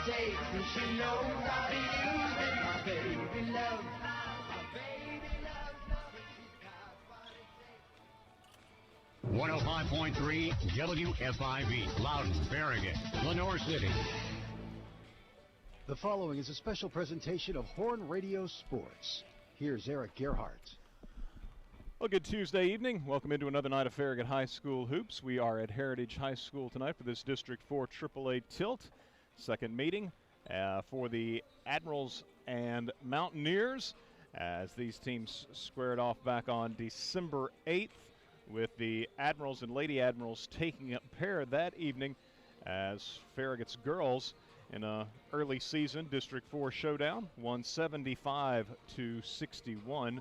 takes, and she knows how to use it. My baby loves, my baby loves it. She's got what it takes. 105.3 WFIV, Loudon, Farragut, Lenore City. The following is a special presentation of Horn Radio Sports. Here's Eric Gerhardt. Well, good Tuesday evening. Welcome into another night of Farragut High School hoops. We are at Heritage High School tonight for this District 4 AAA Tilt. Second meeting for the Admirals and Mountaineers as these teams squared off back on December 8th with the Admirals and Lady Admirals taking up pair that evening as Farragut's girls in a early season District 4 showdown won 75-61.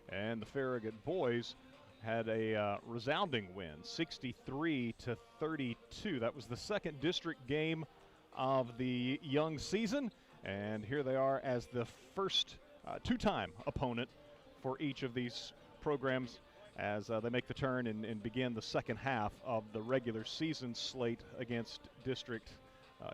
And the Farragut boys had a resounding win, 63-32. That was the second district game of the young season. And here they are as the first two-time opponent for each of these programs as they make the turn and begin the second half of the regular season slate against district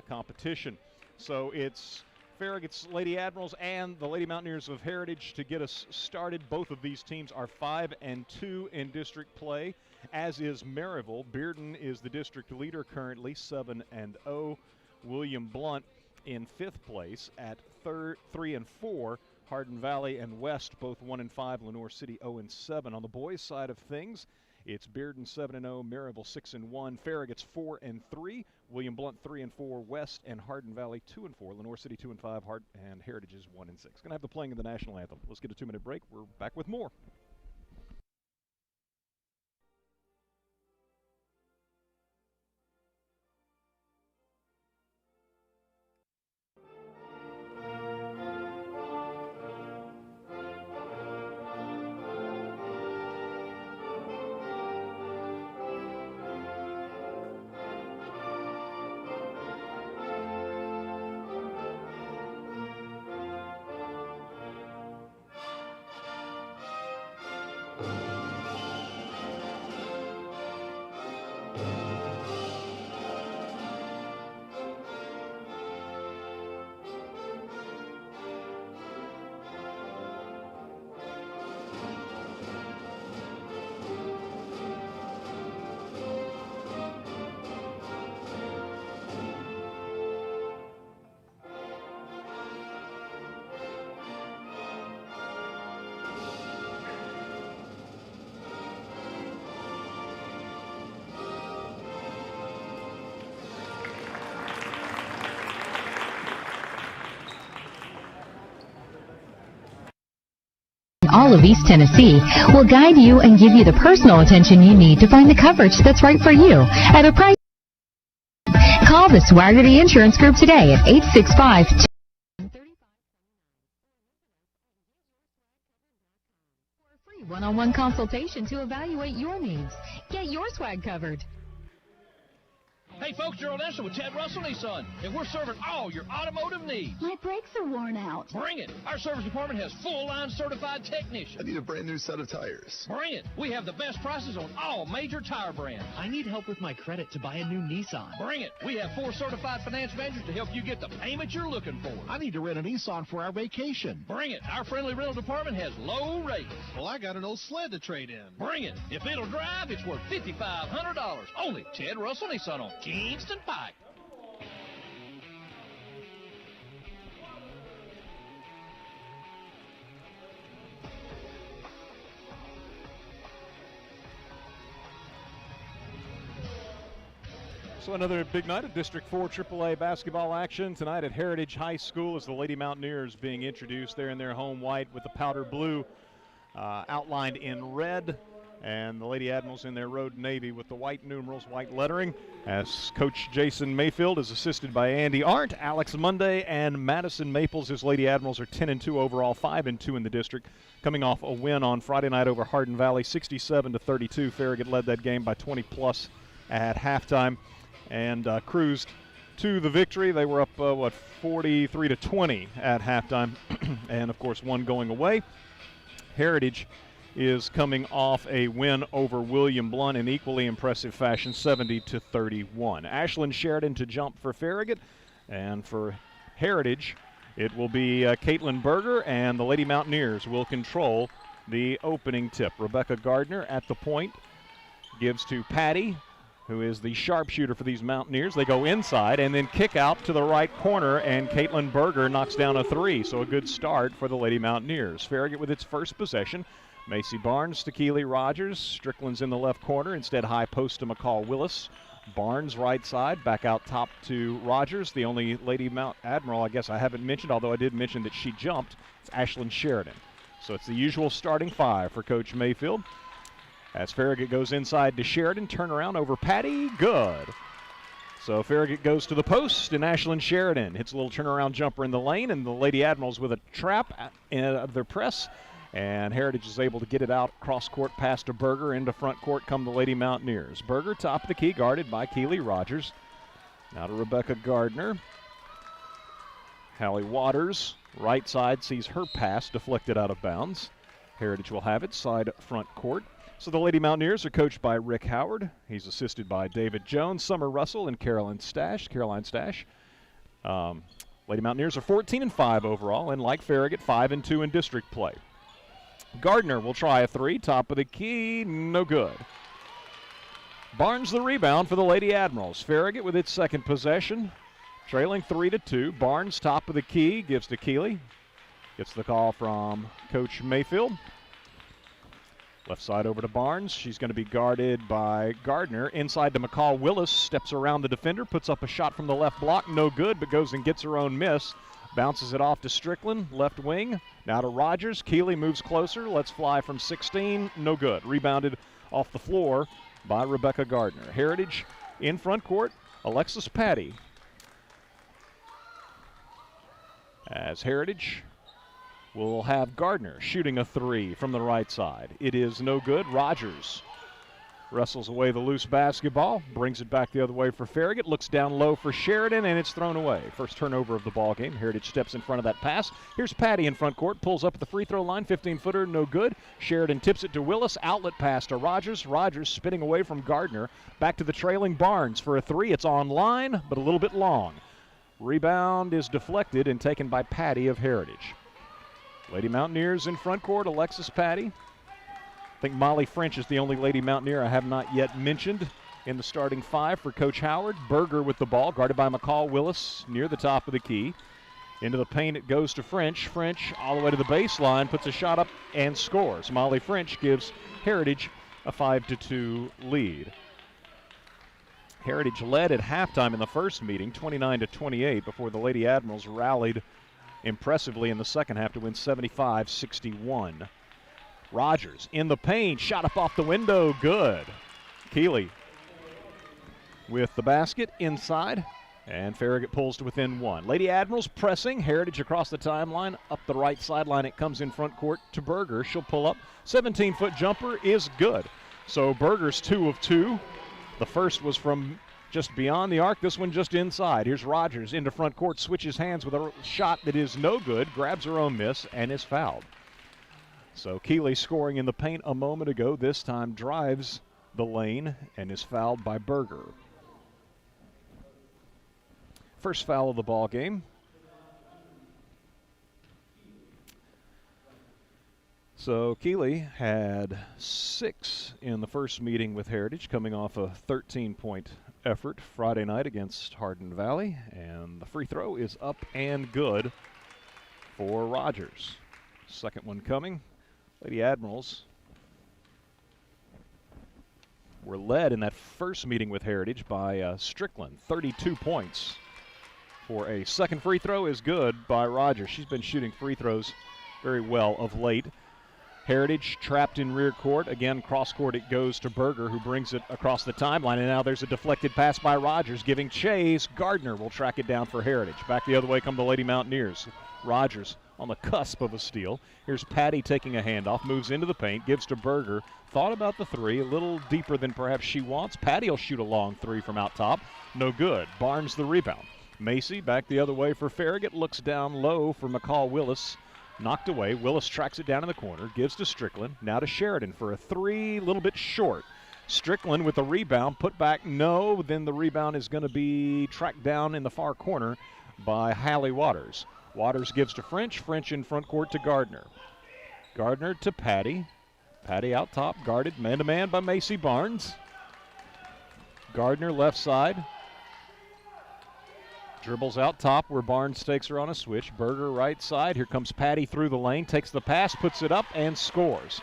competition. So it's Farragut's Lady Admirals and the Lady Mountaineers of Heritage to get us started. Both of these teams are 5-2 in district play, as is Maryville. Bearden is the district leader currently, 7-0. William Blount in fifth place at 3-4. Hardin Valley and West both 1-5. Lenore City 0-7. On the boys' side of things, it's Bearden 7-0, Maryville 6-1, Farragut's 4-3, William Blount 3-4, West and Hardin Valley 2-4, Lenore City 2-5, and Heritage is 1-6. Going to have the playing of the national anthem. Let's get a 2-minute break. We're back with more. All of East Tennessee will guide you and give you the personal attention you need to find the coverage that's right for you at a price. Call the Swaggerty Insurance Group today at 865 for a free one-on-one consultation to evaluate your needs. Get your swag covered. Hey folks, Gerald Esser with Ted Russell Nissan, and we're serving all your automotive needs. My brakes are worn out. Bring it. Our service department has full-line certified technicians. I need a brand new set of tires. Bring it. We have the best prices on all major tire brands. I need help with my credit to buy a new Nissan. Bring it. We have 4 certified finance managers to help you get the payment you're looking for. I need to rent a Nissan for our vacation. Bring it. Our friendly rental department has low rates. Well, I got an old sled to trade in. Bring it. If it'll drive, it's worth $5,500. Only Ted Russell Nissan on Kingston Pike. So another big night of District 4 AAA basketball action tonight at Heritage High School as the Lady Mountaineers being introduced there in their home white with the powder blue outlined in red, and the Lady Admirals in their road navy with the white numerals, white lettering, as Coach Jason Mayfield is assisted by Andy Arndt, Alex Monday, and Madison Maples. His Lady Admirals are 10-2 overall, 5-2 in the district, coming off a win on Friday night over Hardin Valley, 67-32. Farragut led that game by 20+ at halftime and cruised to the victory. They were up, 43-20 at halftime, and of course one going away. Heritage is coming off a win over William Blount in equally impressive fashion, 70-31. Ashlyn Sheridan to jump for Farragut, and for Heritage, it will be Caitlin Berger, and the Lady Mountaineers will control the opening tip. Rebecca Gardner at the point gives to Patty, who is the sharpshooter for these Mountaineers. They go inside and then kick out to the right corner, and Caitlin Berger knocks down a three. So a good start for the Lady Mountaineers. Farragut with its first possession. Macy Barnes to Keely Rogers. Strickland's in the left corner. Instead, high post to McCall Willis. Barnes right side, back out top to Rogers. The only Lady Mount Admiral I guess I haven't mentioned, although I did mention that she jumped, it's Ashlyn Sheridan. So it's the usual starting five for Coach Mayfield. As Farragut goes inside to Sheridan, turnaround over Patty, good. So Farragut goes to the post, and Ashlyn Sheridan hits a little turnaround jumper in the lane, and the Lady Admirals with a trap of their press, and Heritage is able to get it out cross court past to Berger. Into front court come the Lady Mountaineers. Berger top of the key, guarded by Keely Rogers. Now to Rebecca Gardner. Hallie Waters, right side, sees her pass deflected out of bounds. Heritage will have it, side front court. So the Lady Mountaineers are coached by Rick Howard. He's assisted by David Jones, Summer Russell, and Caroline Stash. Lady Mountaineers are 14-5 overall, and like Farragut, 5-2 in district play. Gardner will try a three, top of the key, no good. Barnes the rebound for the Lady Admirals. Farragut with its second possession, trailing 3-2. Barnes top of the key, gives to Keeley. Gets the call from Coach Mayfield. Left side over to Barnes. She's going to be guarded by Gardner. Inside to McCall Willis. Steps around the defender. Puts up a shot from the left block. No good, but goes and gets her own miss. Bounces it off to Strickland, left wing. Now to Rogers. Keeley moves closer. Lets fly from 16. No good. Rebounded off the floor by Rebecca Gardner. Heritage in front court. Alexis Patty. As Heritage will have Gardner shooting a three from the right side. It is no good. Rogers wrestles away the loose basketball, brings it back the other way for Farragut, looks down low for Sheridan, and it's thrown away. First turnover of the ball game. Heritage steps in front of that pass. Here's Patty in front court, pulls up at the free throw line, 15-footer, no good. Sheridan tips it to Willis, outlet pass to Rogers. Rogers spinning away from Gardner, back to the trailing Barnes for a three. It's on line, but a little bit long. Rebound is deflected and taken by Patty of Heritage. Lady Mountaineers in front court, Alexis Patty. I think Molly French is the only Lady Mountaineer I have not yet mentioned in the starting five for Coach Howard. Berger with the ball, guarded by McCall Willis near the top of the key. Into the paint it goes to French. French all the way to the baseline, puts a shot up and scores. Molly French gives Heritage a 5-2 lead. Heritage led at halftime in the first meeting, 29-28, before the Lady Admirals rallied impressively in the second half to win 75-61. Rogers in the paint, shot up off the window, good. Keeley with the basket inside, and Farragut pulls to within one. Lady Admirals pressing, Heritage across the timeline, up the right sideline, it comes in front court to Berger. She'll pull up, 17-foot jumper is good. So Berger's 2 of 2. The first was from just beyond the arc, this one just inside. Here's Rogers into front court, switches hands with a shot that is no good, grabs her own miss, and is fouled. So Keeley scoring in the paint a moment ago, this time drives the lane and is fouled by Berger. First foul of the ball game. So Keeley had 6 in the first meeting with Heritage, coming off a 13-point effort Friday night against Hardin Valley, and the free throw is up and good for Rogers. Second one coming. Lady Admirals were led in that first meeting with Heritage by Strickland, 32 points. For a second free throw is good by Rogers. She's been shooting free throws very well of late. Heritage trapped in rear court. Again, cross court it goes to Berger, who brings it across the timeline. And now there's a deflected pass by Rogers, giving chase. Gardner will track it down for Heritage. Back the other way come the Lady Mountaineers. Rogers on the cusp of a steal. Here's Patty taking a handoff, moves into the paint, gives to Berger. Thought about the three, a little deeper than perhaps she wants. Patty will shoot a long three from out top. No good. Barnes the rebound. Macy back the other way for Farragut, looks down low for McCall Willis. Knocked away. Willis tracks it down in the corner, gives to Strickland. Now to Sheridan for a three, a little bit short. Strickland with the rebound, put back, no. Then the rebound is going to be tracked down in the far corner by Hallie Waters. Waters gives to French. French in front court to Gardner. Gardner to Patty. Patty out top, guarded man-to-man by Macy Barnes. Gardner left side. Dribbles out top where Barnes takes her on a switch. Berger right side. Here comes Patty through the lane. Takes the pass, puts it up, and scores.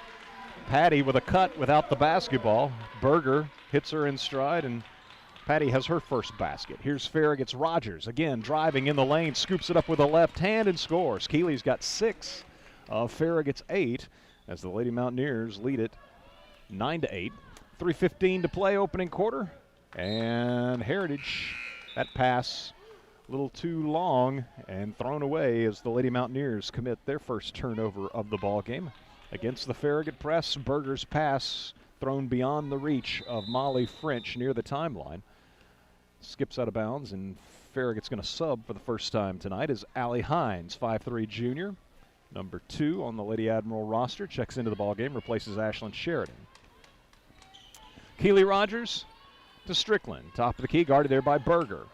Patty with a cut without the basketball. Berger hits her in stride, and Patty has her first basket. Here's Farragut's Rogers. Again, driving in the lane, scoops it up with a left hand and scores. Keeley's got 6 of Farragut's 8 as the Lady Mountaineers lead it 9-8. 3:15 to play, opening quarter. And Heritage, that pass a little too long and thrown away as the Lady Mountaineers commit their first turnover of the ball game. Against the Farragut press, Berger's pass thrown beyond the reach of Molly French near the timeline. Skips out of bounds, and Farragut's going to sub for the first time tonight is Allie Hines, 5'3" junior. Number 2 on the Lady Admiral roster, checks into the ball game, replaces Ashlyn Sheridan. Keeley Rogers to Strickland, top of the key, guarded there by Berger.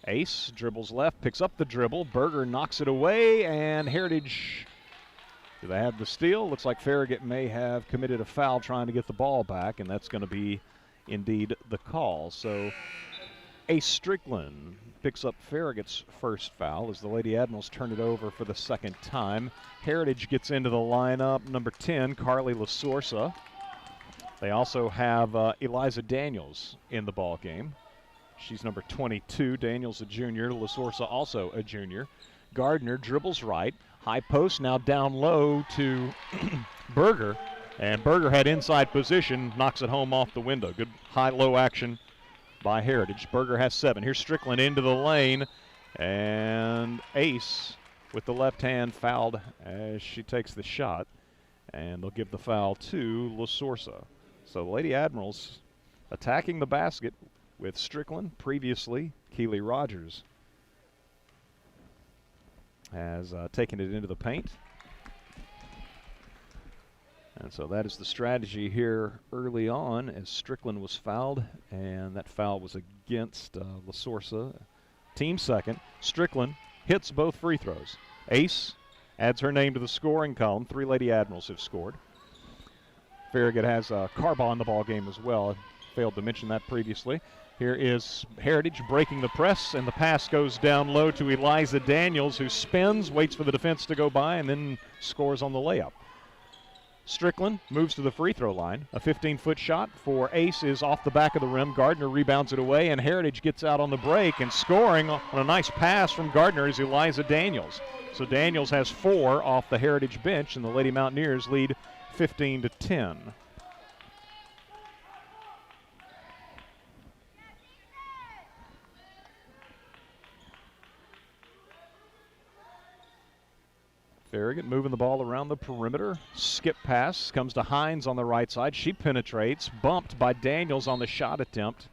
Ace dribbles left, picks up the dribble. Berger knocks it away, and Heritage, do they have the steal? Looks like Farragut may have committed a foul trying to get the ball back, and that's going to be indeed the call. So Ace Strickland picks up Farragut's first foul as the Lady Admirals turn it over for the second time. Heritage gets into the lineup, number 10, Carly LaSorsa. They also have Eliza Daniels in the ball game. She's number 22. Daniels a junior. LaSorsa also a junior. Gardner dribbles right. High post now down low to Berger. And Berger had inside position, knocks it home off the window. Good high-low action by Heritage. Berger has 7. Here's Strickland into the lane. And Ace with the left hand fouled as she takes the shot. And they'll give the foul to LaSorsa. So the Lady Admirals attacking the basket with Strickland. Previously, Keeley Rogers has taken it into the paint. And so that is the strategy here early on as Strickland was fouled, and that foul was against LaSorsa. Team second. Strickland hits both free throws. Ace adds her name to the scoring column. 3 Lady Admirals have scored. Farragut has Carbaugh in the ball game as well. I failed to mention that previously. Here is Heritage breaking the press, and the pass goes down low to Eliza Daniels, who spins, waits for the defense to go by, and then scores on the layup. Strickland moves to the free throw line. A 15-foot shot for Ace is off the back of the rim. Gardner rebounds it away, and Heritage gets out on the break, and scoring on a nice pass from Gardner is Eliza Daniels. So Daniels has 4 off the Heritage bench, and the Lady Mountaineers lead 15-10. Farragut moving the ball around the perimeter. Skip pass comes to Hines on the right side. She penetrates, bumped by Daniels on the shot attempt.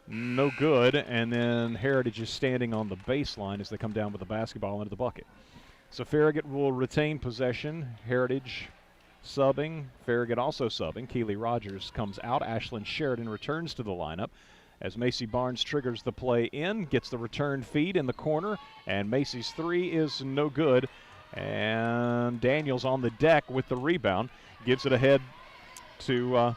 No good, and then Heritage is standing on the baseline as they come down with the basketball into the bucket. So Farragut will retain possession. Heritage subbing. Farragut also subbing. Keeley Rogers comes out. Ashlyn Sheridan returns to the lineup as Macy Barnes triggers the play in, gets the return feed in the corner, and Macy's 3 is no good. And Daniels on the deck with the rebound. Gives it ahead to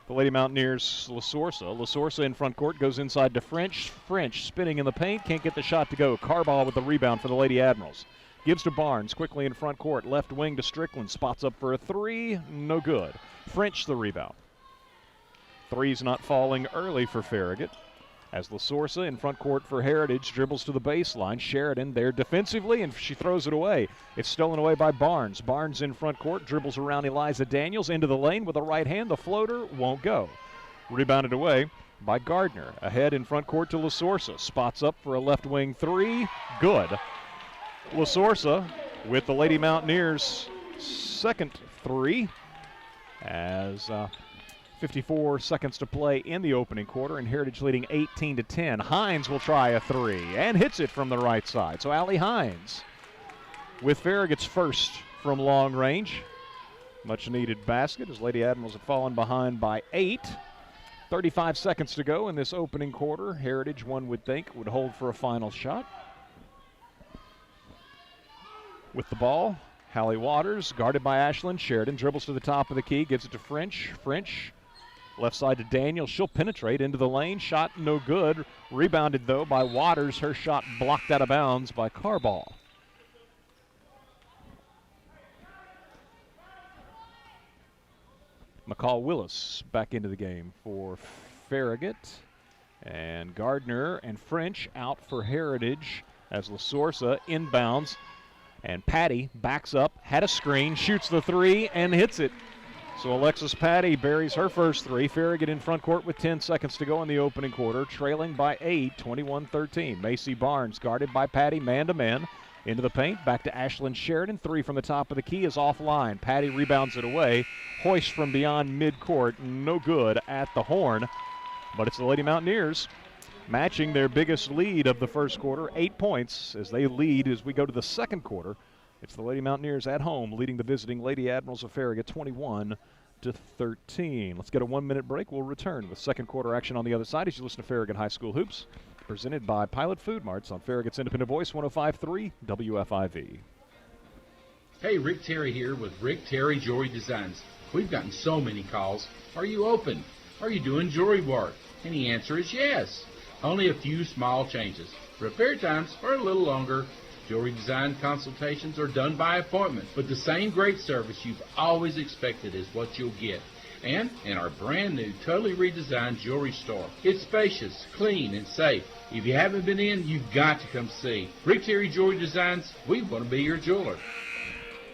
the Lady Mountaineers' LaSorsa. LaSorsa in front court goes inside to French. French spinning in the paint, can't get the shot to go. Carbaugh with the rebound for the Lady Admirals. Gives to Barnes, quickly in front court. Left wing to Strickland, spots up for a 3, no good. French the rebound. 3's not falling early for Farragut. As LaSorsa in front court for Heritage dribbles to the baseline. Sheridan there defensively, and she throws it away. It's stolen away by Barnes. Barnes in front court dribbles around Eliza Daniels into the lane with a right hand. The floater won't go. Rebounded away by Gardner. Ahead in front court to LaSorsa. Spots up for a left wing 3. Good. LaSorsa with the Lady Mountaineers' second 3 as 54 seconds to play in the opening quarter, and Heritage leading 18-10. Hines will try a 3 and hits it from the right side. So Allie Hines with Farragut's first from long range. Much needed basket as Lady Admirals have fallen behind by 8. 35 seconds to go in this opening quarter. Heritage, one would think, would hold for a final shot. with the ball. Hallie Waters, guarded by Ashlyn Sheridan, dribbles to the top of the key, gives it to French. French, left side to Daniels. She'll penetrate into the lane. Shot no good. Rebounded, though, by Waters. Her shot blocked out of bounds by Carball. McCall Willis back into the game for Farragut. And Gardner and French out for Heritage as LaSorsa inbounds. And Patty backs up, had a screen, shoots the three, and hits it. So Alexis Patty buries her first three. Farragut in front court with 10 seconds to go in the opening quarter, trailing by 8, 21-13. Macy Barnes guarded by Patty man-to-man. Into the paint, back to Ashlyn Sheridan. Three from the top of the key is offline. Patty rebounds it away. Hoist from beyond midcourt, no good at the horn. But it's the Lady Mountaineers matching their biggest lead of the first quarter, 8 points, as they lead as we go to the second quarter. It's the Lady Mountaineers at home leading the visiting Lady Admirals of Farragut 21-13. Let's get a 1-minute break. We'll return with second quarter action on the other side as you listen to Farragut High School Hoops, presented by Pilot Food Marts on Farragut's Independent Voice, 105.3 WFIV. Hey, Rick Terry here with Rick Terry Jewelry Designs. We've gotten so many calls. Are you open? Are you doing jewelry work? And the answer is yes. Only a few small changes. Repair times are a little longer. Jewelry design consultations are done by appointment, but the same great service you've always expected is what you'll get. And in our brand new, totally redesigned jewelry store. It's spacious, clean, and safe. If you haven't been in, you've got to come see. Rick Terry Jewelry Designs, we want to be your jeweler.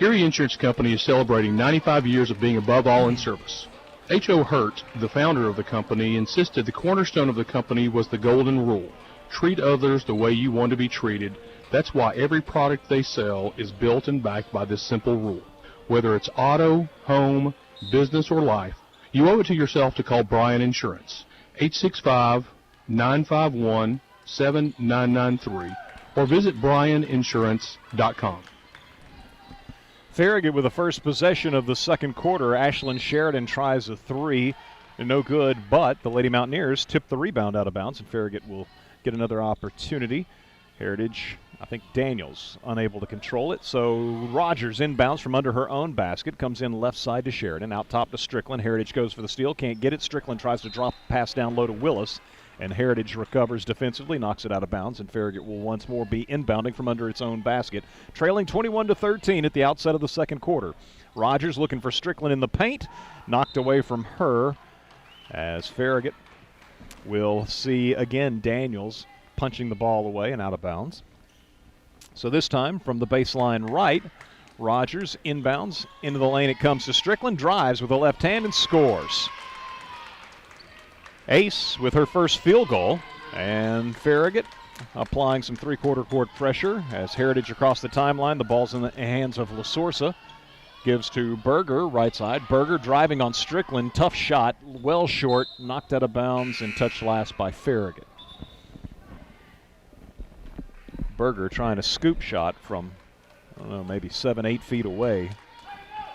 Erie Insurance Company is celebrating 95 years of being above all in service. H.O. Hurt, the founder of the company, insisted the cornerstone of the company was the golden rule. Treat others the way you want to be treated. That's why every product they sell is built and backed by this simple rule. Whether it's auto, home, business, or life, you owe it to yourself to call Bryan Insurance, 865-951-7993, or visit bryaninsurance.com. Farragut with the first possession of the second quarter. Ashlyn Sheridan tries a three, no good, but the Lady Mountaineers tip the rebound out of bounds, and Farragut will get another opportunity. Heritage, I think Daniels unable to control it, so Rogers inbounds from under her own basket, comes in left side to Sheridan, out top to Strickland. Heritage goes for the steal, can't get it. Strickland tries to drop pass down low to Willis, and Heritage recovers defensively, knocks it out of bounds, and Farragut will once more be inbounding from under its own basket, trailing 21-13 at the outset of the second quarter. Rogers looking for Strickland in the paint, knocked away from her, as Farragut will see again Daniels punching the ball away and out of bounds. So this time from the baseline right, Rogers inbounds into the lane. It comes to Strickland, drives with a left hand and scores. Ace with her first field goal, and Farragut applying some three-quarter court pressure as Heritage across the timeline. The ball's in the hands of LaSorsa. Gives to Berger, right side. Berger driving on Strickland. Tough shot, well short, knocked out of bounds and touched last by Farragut. Berger trying a scoop shot from, I don't know, maybe 7-8 feet away.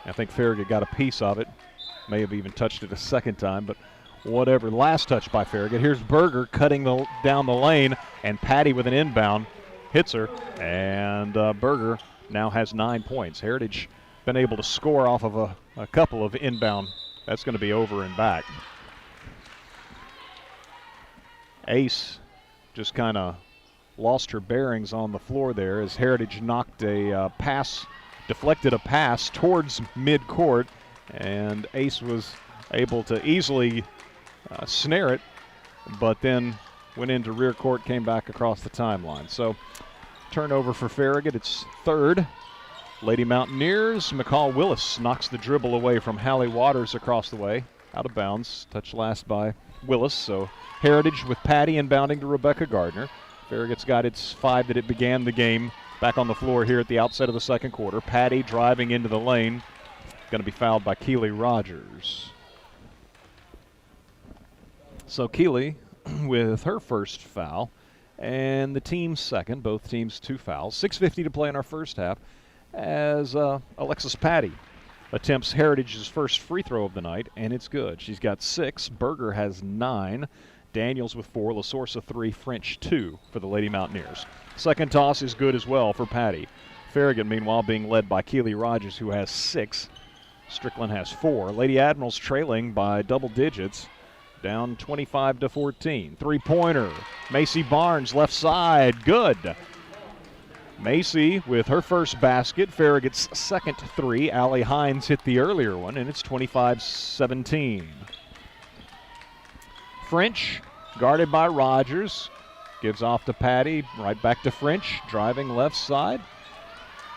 I think Farragut got a piece of it. May have even touched it a second time, but whatever. Last touch by Farragut. Here's Berger cutting down the lane, and Patty with an inbound hits her, and Berger now has 9 points. Heritage been able to score off of a couple of inbound. That's going to be over and back. Ace just kind of lost her bearings on the floor there as Heritage knocked a deflected a pass towards midcourt, and Ace was able to easily snare it, but then went into rear court, came back across the timeline. So turnover for Farragut. It's third. Lady Mountaineers, McCall Willis knocks the dribble away from Hallie Waters across the way. Out of bounds. Touched last by Willis. So Heritage with Patty inbounding to Rebecca Gardner. Farragut's got its 5 that it began the game back on the floor here at the outset of the second quarter. Patty driving into the lane. Going to be fouled by Keely Rogers. So Keely with her first foul and the team's second. Both teams 2 fouls. 6:50 to play in our first half as Alexis Patty attempts Heritage's first free throw of the night, and it's good. She's got 6. Berger has 9. Daniels with 4. LaSorsa 3. French 2 for the Lady Mountaineers. Second toss is good as well for Patty. Farragut, meanwhile, being led by Keely Rogers, who has 6. Strickland has 4. Lady Admirals trailing by double digits, down 25-14. Three-pointer. Macy Barnes, left side, good. Macy with her first basket. Farragut's second 3. Allie Hines hit the earlier one, and it's 25-17. French, guarded by Rogers, gives off to Patty, right back to French, driving left side.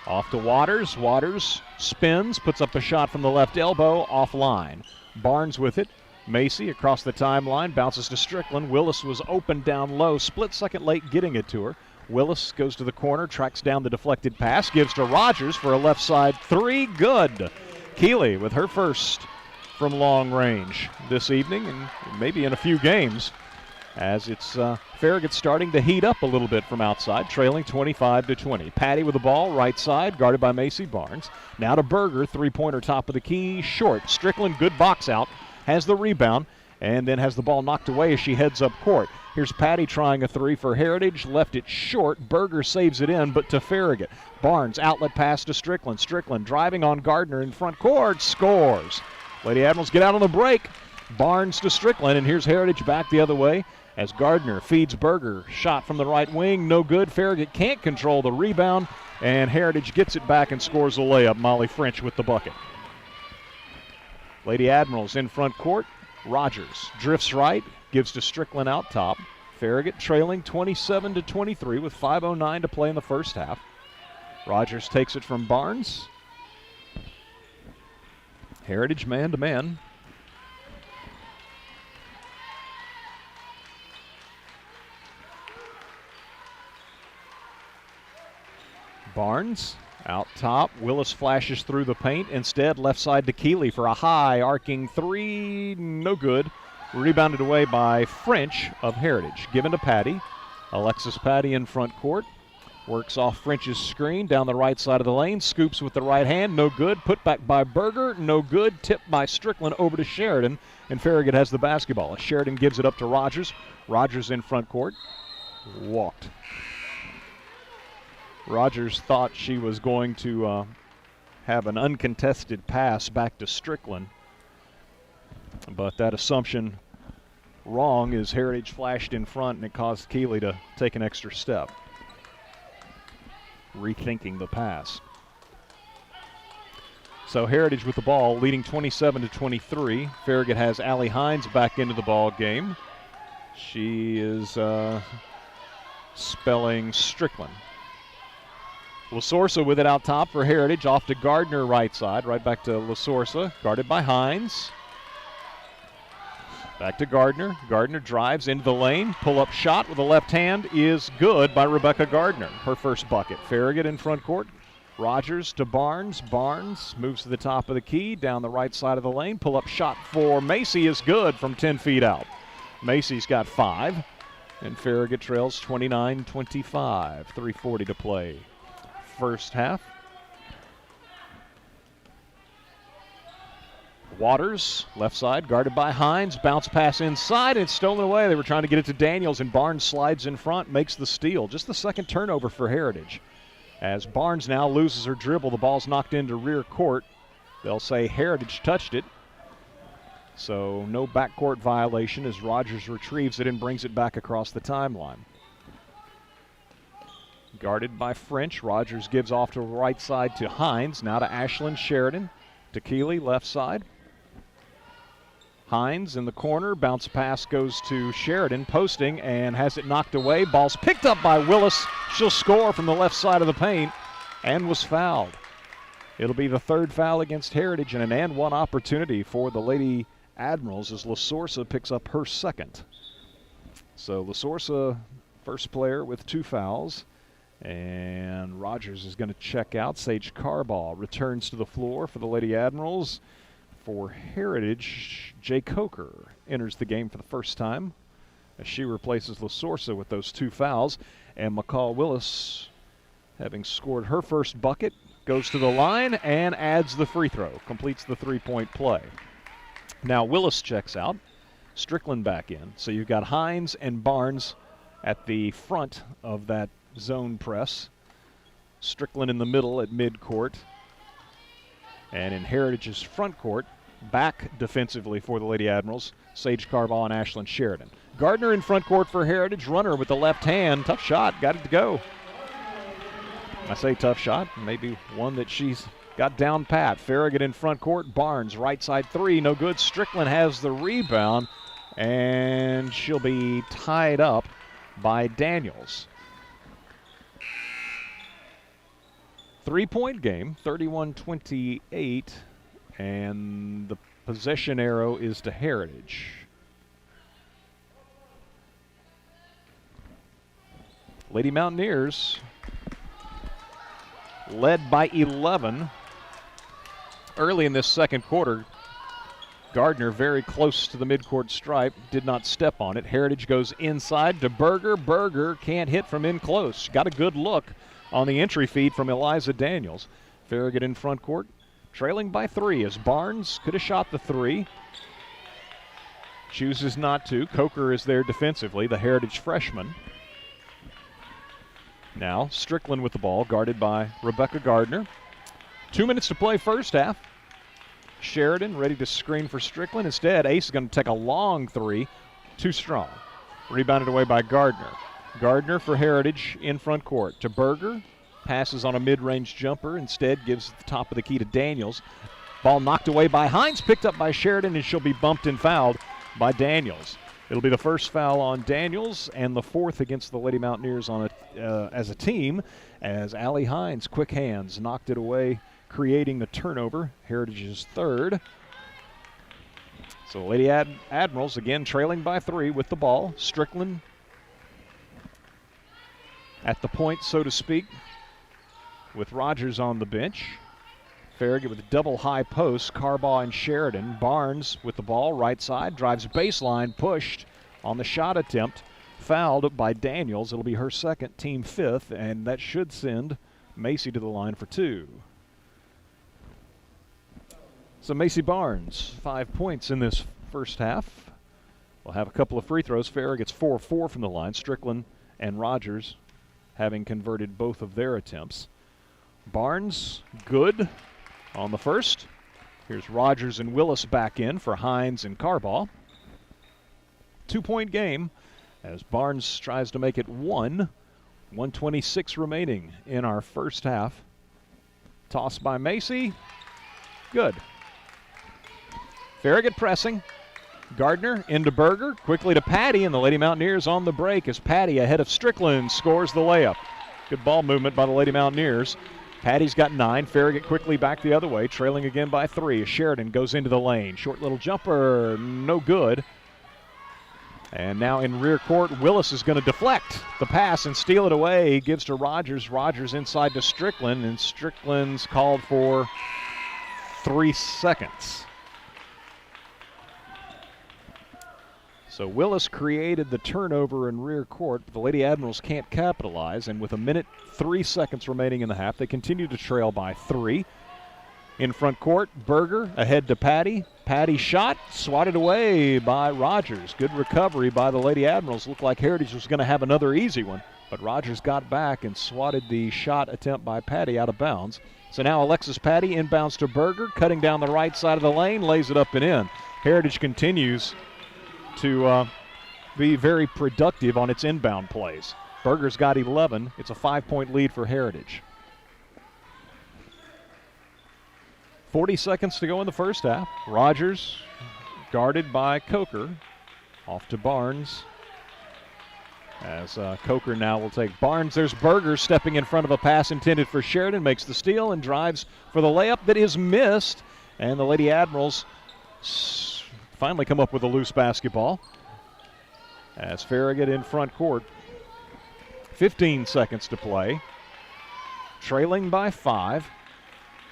Off to Waters. Waters spins, puts up a shot from the left elbow, offline. Barnes with it. Macy across the timeline, bounces to Strickland. Willis was open down low, split second late getting it to her. Willis goes to the corner, tracks down the deflected pass, gives to Rogers for a left side 3, good. Keely with her first from long range this evening, and maybe in a few games, as it's Farragut starting to heat up a little bit from outside, trailing 25-20. Patty with the ball, right side, guarded by Macy Barnes. Now to Berger, three-pointer top of the key, short. Strickland, good box out, has the rebound, and then has the ball knocked away as she heads up court. Here's Patty trying a 3 for Heritage, left it short. Berger saves it in, but to Farragut. Barnes, outlet pass to Strickland. Strickland driving on Gardner in front court, scores. Lady Admirals get out on the break. Barnes to Strickland, and here's Heritage back the other way as Gardner feeds Berger. Shot from the right wing, no good. Farragut can't control the rebound, and Heritage gets it back and scores a layup. Molly French with the bucket. Lady Admirals in front court. Rogers drifts right, gives to Strickland out top. Farragut trailing 27-23 with 5:09 to play in the first half. Rogers takes it from Barnes. Heritage man-to-man. Barnes out top. Willis flashes through the paint. Instead, left side to Keeley for a high arcing 3. No good. Rebounded away by French of Heritage. Given to Patty. Alexis Patty in front court. Works off French's screen down the right side of the lane. Scoops with the right hand. No good. Put back by Berger. No good. Tipped by Strickland over to Sheridan. And Farragut has the basketball. Sheridan gives it up to Rogers. Rogers in front court. Walked. Rogers thought she was going to have an uncontested pass back to Strickland. But that assumption wrong as Heritage flashed in front and it caused Keeley to take an extra step. Rethinking the pass. So Heritage with the ball leading 27-23. Farragut has Allie Hines back into the ball game. She is spelling Strickland. Lasorsa with it out top for Heritage. Off to Gardner right side. Right back to Lasorsa. Guarded by Hines. Back to Gardner. Gardner drives into the lane. Pull-up shot with the left hand is good by Rebecca Gardner. Her first bucket. Farragut in front court. Rogers to Barnes. Barnes moves to the top of the key. Down the right side of the lane. Pull-up shot for Macy is good from 10 feet out. Macy's got 5. And Farragut trails 29-25. 3:40 to play. First half. Waters, left side, guarded by Hines. Bounce pass inside, and it's stolen away. They were trying to get it to Daniels, and Barnes slides in front, makes the steal. Just the second turnover for Heritage. As Barnes now loses her dribble, the ball's knocked into rear court. They'll say Heritage touched it. So no backcourt violation as Rogers retrieves it and brings it back across the timeline. Guarded by French. Rogers gives off to the right side to Hines. Now to Ashlyn Sheridan. To Keeley, left side. Hines in the corner. Bounce pass goes to Sheridan. Posting and has it knocked away. Ball's picked up by Willis. She'll score from the left side of the paint and was fouled. It'll be the third foul against Heritage and an and one opportunity for the Lady Admirals as Lasorsa picks up her second. So Lasorsa, first player with 2 fouls. And Rogers is going to check out. Sage Carball returns to the floor for the Lady Admirals. For Heritage, Jay Coker enters the game for the first time as she replaces Lasorsa with those 2 fouls. And McCall Willis, having scored her first bucket, goes to the line and adds the free throw, completes the 3-point play. Now Willis checks out, Strickland back in. So you've got Hines and Barnes at the front of that zone press. Strickland in the middle at midcourt. And in Heritage's front court, back defensively for the Lady Admirals, Sage Carbaugh and Ashlyn Sheridan. Gardner in front court for Heritage. Runner with the left hand. Tough shot. Got it to go. I say tough shot. Maybe one that she's got down pat. Farragut in front court. Barnes, right side three. No good. Strickland has the rebound. And she'll be tied up by Daniels. 3-point game, 31-28, and the possession arrow is to Heritage. Lady Mountaineers led by 11 early in this second quarter. Gardner very close to the midcourt stripe, did not step on it. Heritage goes inside to Berger. Berger can't hit from in close. Got a good look on the entry feed from Eliza Daniels. Farragut in front court, trailing by 3 as Barnes could have shot the 3. Chooses not to. Coker is there defensively, the Heritage freshman. Now Strickland with the ball, guarded by Rebecca Gardner. 2 minutes to play first half. Sheridan ready to screen for Strickland. Instead, Ace is going to take a long 3. Too strong. Rebounded away by Gardner. Gardner for Heritage in front court to Berger. Passes on a mid-range jumper. Instead gives the top of the key to Daniels. Ball knocked away by Hines. Picked up by Sheridan, and she'll be bumped and fouled by Daniels. It'll be the first foul on Daniels and the 4th against the Lady Mountaineers on as a team, as Allie Hines, quick hands, knocked it away, creating the turnover. Heritage's 3rd. So the Lady Admirals again trailing by 3 with the ball. Strickland at the point, so to speak, with Rogers on the bench. Farragut with a double high post, Carbaugh and Sheridan. Barnes with the ball, right side, drives baseline, pushed on the shot attempt, fouled by Daniels. It'll be her 2nd, team 5th, and that should send Macy to the line for 2. So Macy Barnes, 5 points in this first half. We'll have a couple of free throws. Farragut's 4-4 from the line. Strickland and Rogers having converted both of their attempts. Barnes, good on the first. Here's Rogers and Willis back in for Hines and Carbaugh. 2-point game as Barnes tries to make it 1. 1:26 remaining in our first half. Toss by Macy. Good. Farragut pressing. Gardner into Berger. Quickly to Patty, and the Lady Mountaineers on the break as Patty ahead of Strickland scores the layup. Good ball movement by the Lady Mountaineers. Patty's got 9. Farragut quickly back the other way, trailing again by 3. Sheridan goes into the lane. Short little jumper, no good. And now in rear court, Willis is going to deflect the pass and steal it away. He gives to Rogers. Rogers inside to Strickland, and Strickland's called for 3 seconds. So Willis created the turnover in rear court, but the Lady Admirals can't capitalize, and with 1 minute 3 seconds remaining in the half, they continue to trail by 3. In front court, Berger ahead to Patty. Patty shot, swatted away by Rogers. Good recovery by the Lady Admirals. Looked like Heritage was going to have another easy one, but Rogers got back and swatted the shot attempt by Patty out of bounds. So now Alexis Patty inbounds to Berger, cutting down the right side of the lane, lays it up and in. Heritage continues to be very productive on its inbound plays. Berger's got 11. It's a 5-point lead for Heritage. 40 seconds to go in the first half. Rogers guarded by Coker. Off to Barnes. As Coker now will take Barnes. There's Berger stepping in front of a pass intended for Sheridan. Makes the steal and drives for the layup that is missed. And the Lady Admirals finally come up with a loose basketball. As Farragut in front court. 15 seconds to play. Trailing by 5.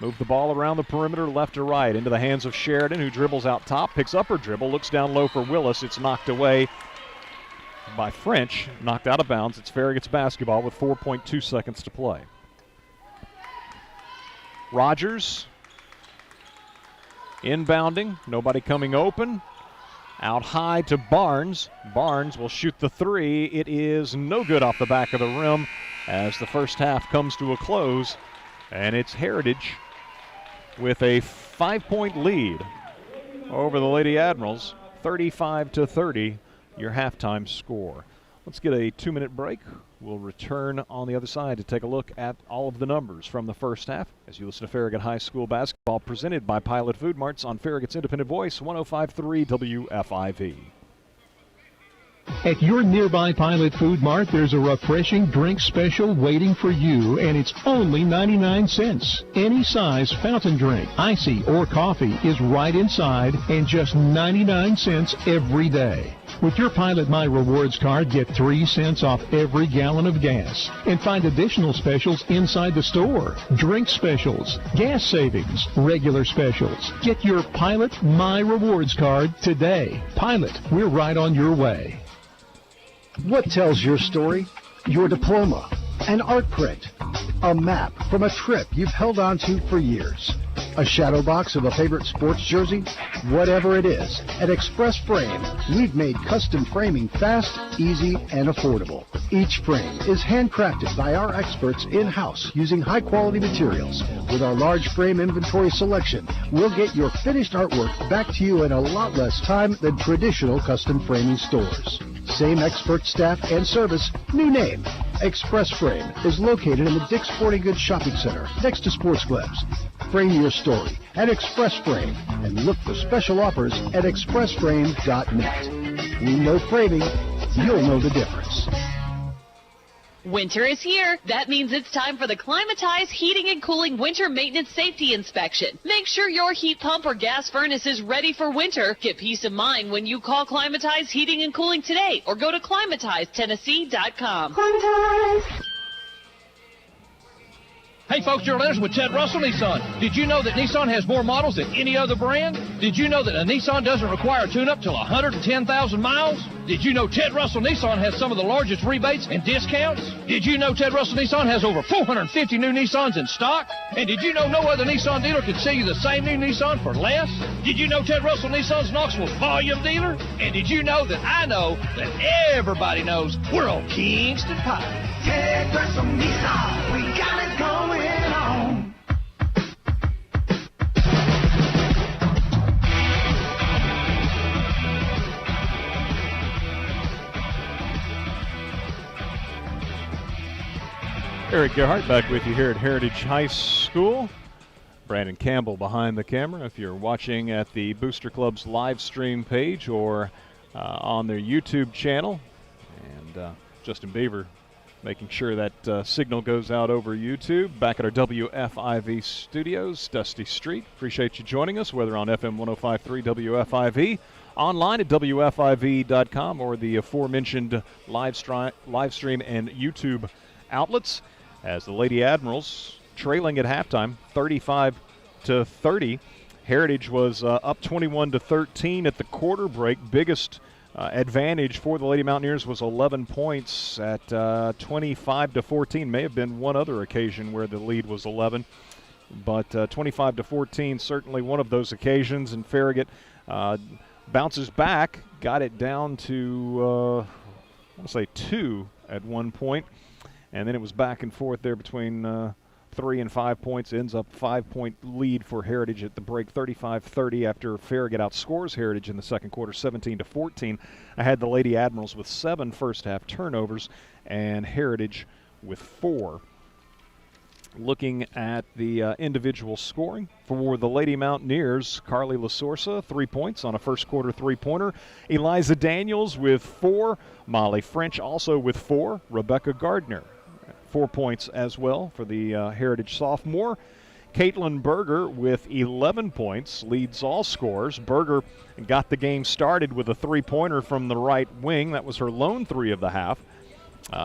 Move the ball around the perimeter left to right into the hands of Sheridan, who dribbles out top, picks up her dribble, looks down low for Willis. It's knocked away by French, knocked out of bounds. It's Farragut's basketball with 4.2 seconds to play. Rogers inbounding, nobody coming open. Out high to Barnes. Barnes will shoot the three. It is no good off the back of the rim as the first half comes to a close. And it's Heritage with a 5-point lead over the Lady Admirals, 35-30, your halftime score. Let's get a 2-minute break. We'll return on the other side to take a look at all of the numbers from the first half as you listen to Farragut High School basketball presented by Pilot Food Marts on Farragut's Independent Voice, 105.3 WFIV. At your nearby Pilot Food Mart, there's a refreshing drink special waiting for you, and it's only 99 cents. Any size fountain drink, icy, or coffee is right inside, and just 99 cents every day. With your Pilot My Rewards card, get 3 cents off every gallon of gas, and find additional specials inside the store. Drink specials, gas savings, regular specials. Get your Pilot My Rewards card today. Pilot, we're right on your way. What tells your story? Your diploma, an art print, a map from a trip you've held on to for years, a shadow box of a favorite sports jersey. Whatever it is, at Express Frame, we've made custom framing fast, easy, and affordable. Each frame is handcrafted by our experts in-house using high-quality materials. With our large frame inventory selection, we'll get your finished artwork back to you in a lot less time than traditional custom framing stores. Same expert staff and service, new name. Express Frame is located in the Dick's Sporting Goods Shopping Center next to Sports Clips. Frame your story at Express Frame and look for special offers at expressframe.net. We know framing, you'll know the difference. Winter is here. That means it's time for the Climatize Heating and Cooling Winter Maintenance Safety Inspection. Make sure your heat pump or gas furnace is ready for winter. Get peace of mind when you call Climatize Heating and Cooling today or go to ClimatizeTennessee.com. Climatize. Hey folks, Gerald Anderson with Ted Russell Nissan. Did you know that Nissan has more models than any other brand? Did you know that a Nissan doesn't require a tune-up till 110,000 miles? Did you know Ted Russell Nissan has some of the largest rebates and discounts? Did you know Ted Russell Nissan has over 450 new Nissans in stock? And did you know no other Nissan dealer can sell you the same new Nissan for less? Did you know Ted Russell Nissan's Knoxville's volume dealer? And did you know that I know that everybody knows we're on Kingston Pike? Ted Russell Nissan, we got it going on. Eric Gerhardt back with you here at Heritage High School. Brandon Campbell behind the camera. If you're watching at the Booster Club's live stream page or on their YouTube channel. And Justin Beaver making sure that signal goes out over YouTube. Back at our WFIV studios, Dusty Street. Appreciate you joining us, whether on FM 105.3 WFIV, online at WFIV.com, or the aforementioned live stream and YouTube outlets, as the Lady Admirals trailing at halftime 35-30. Heritage was up 21-13 at the quarter break. Biggest advantage for the Lady Mountaineers was 11 points at 25-14. May have been one other occasion where the lead was 11, but 25-14 certainly one of those occasions. And Farragut bounces back, got it down to I want to say 2 at one point. And then it was back and forth there between 3 and 5 points. Ends up 5-point lead for Heritage at the break, 35-30 after Farragut outscores Heritage in the second quarter, 17-14. I had the Lady Admirals with 7 first-half turnovers and Heritage with 4. Looking at the individual scoring for the Lady Mountaineers, Carly LaSorsa, 3 points on a first-quarter three-pointer. Eliza Daniels with 4. Molly French also with 4. Rebecca Gardner, 4 points as well for the Heritage sophomore. Caitlin Berger with 11 points, leads all scorers. Berger got the game started with a three-pointer from the right wing. That was her lone 3 of the half.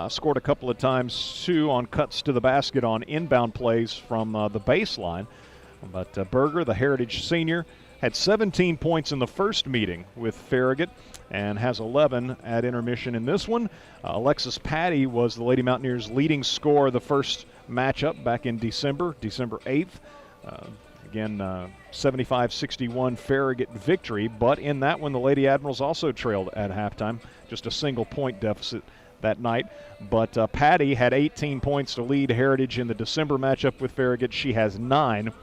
Scored a couple of times, too, on cuts to the basket on inbound plays from the baseline. But Berger, the Heritage senior, had 17 points in the first meeting with Farragut and has 11 at intermission in this one. Alexis Patty was the Lady Mountaineers' leading scorer the first matchup back in December 8th. Again, 75-61 Farragut victory, but in that one the Lady Admirals also trailed at halftime, just a single-point deficit that night. But Patty had 18 points to lead Heritage in the December matchup with Farragut. She has 9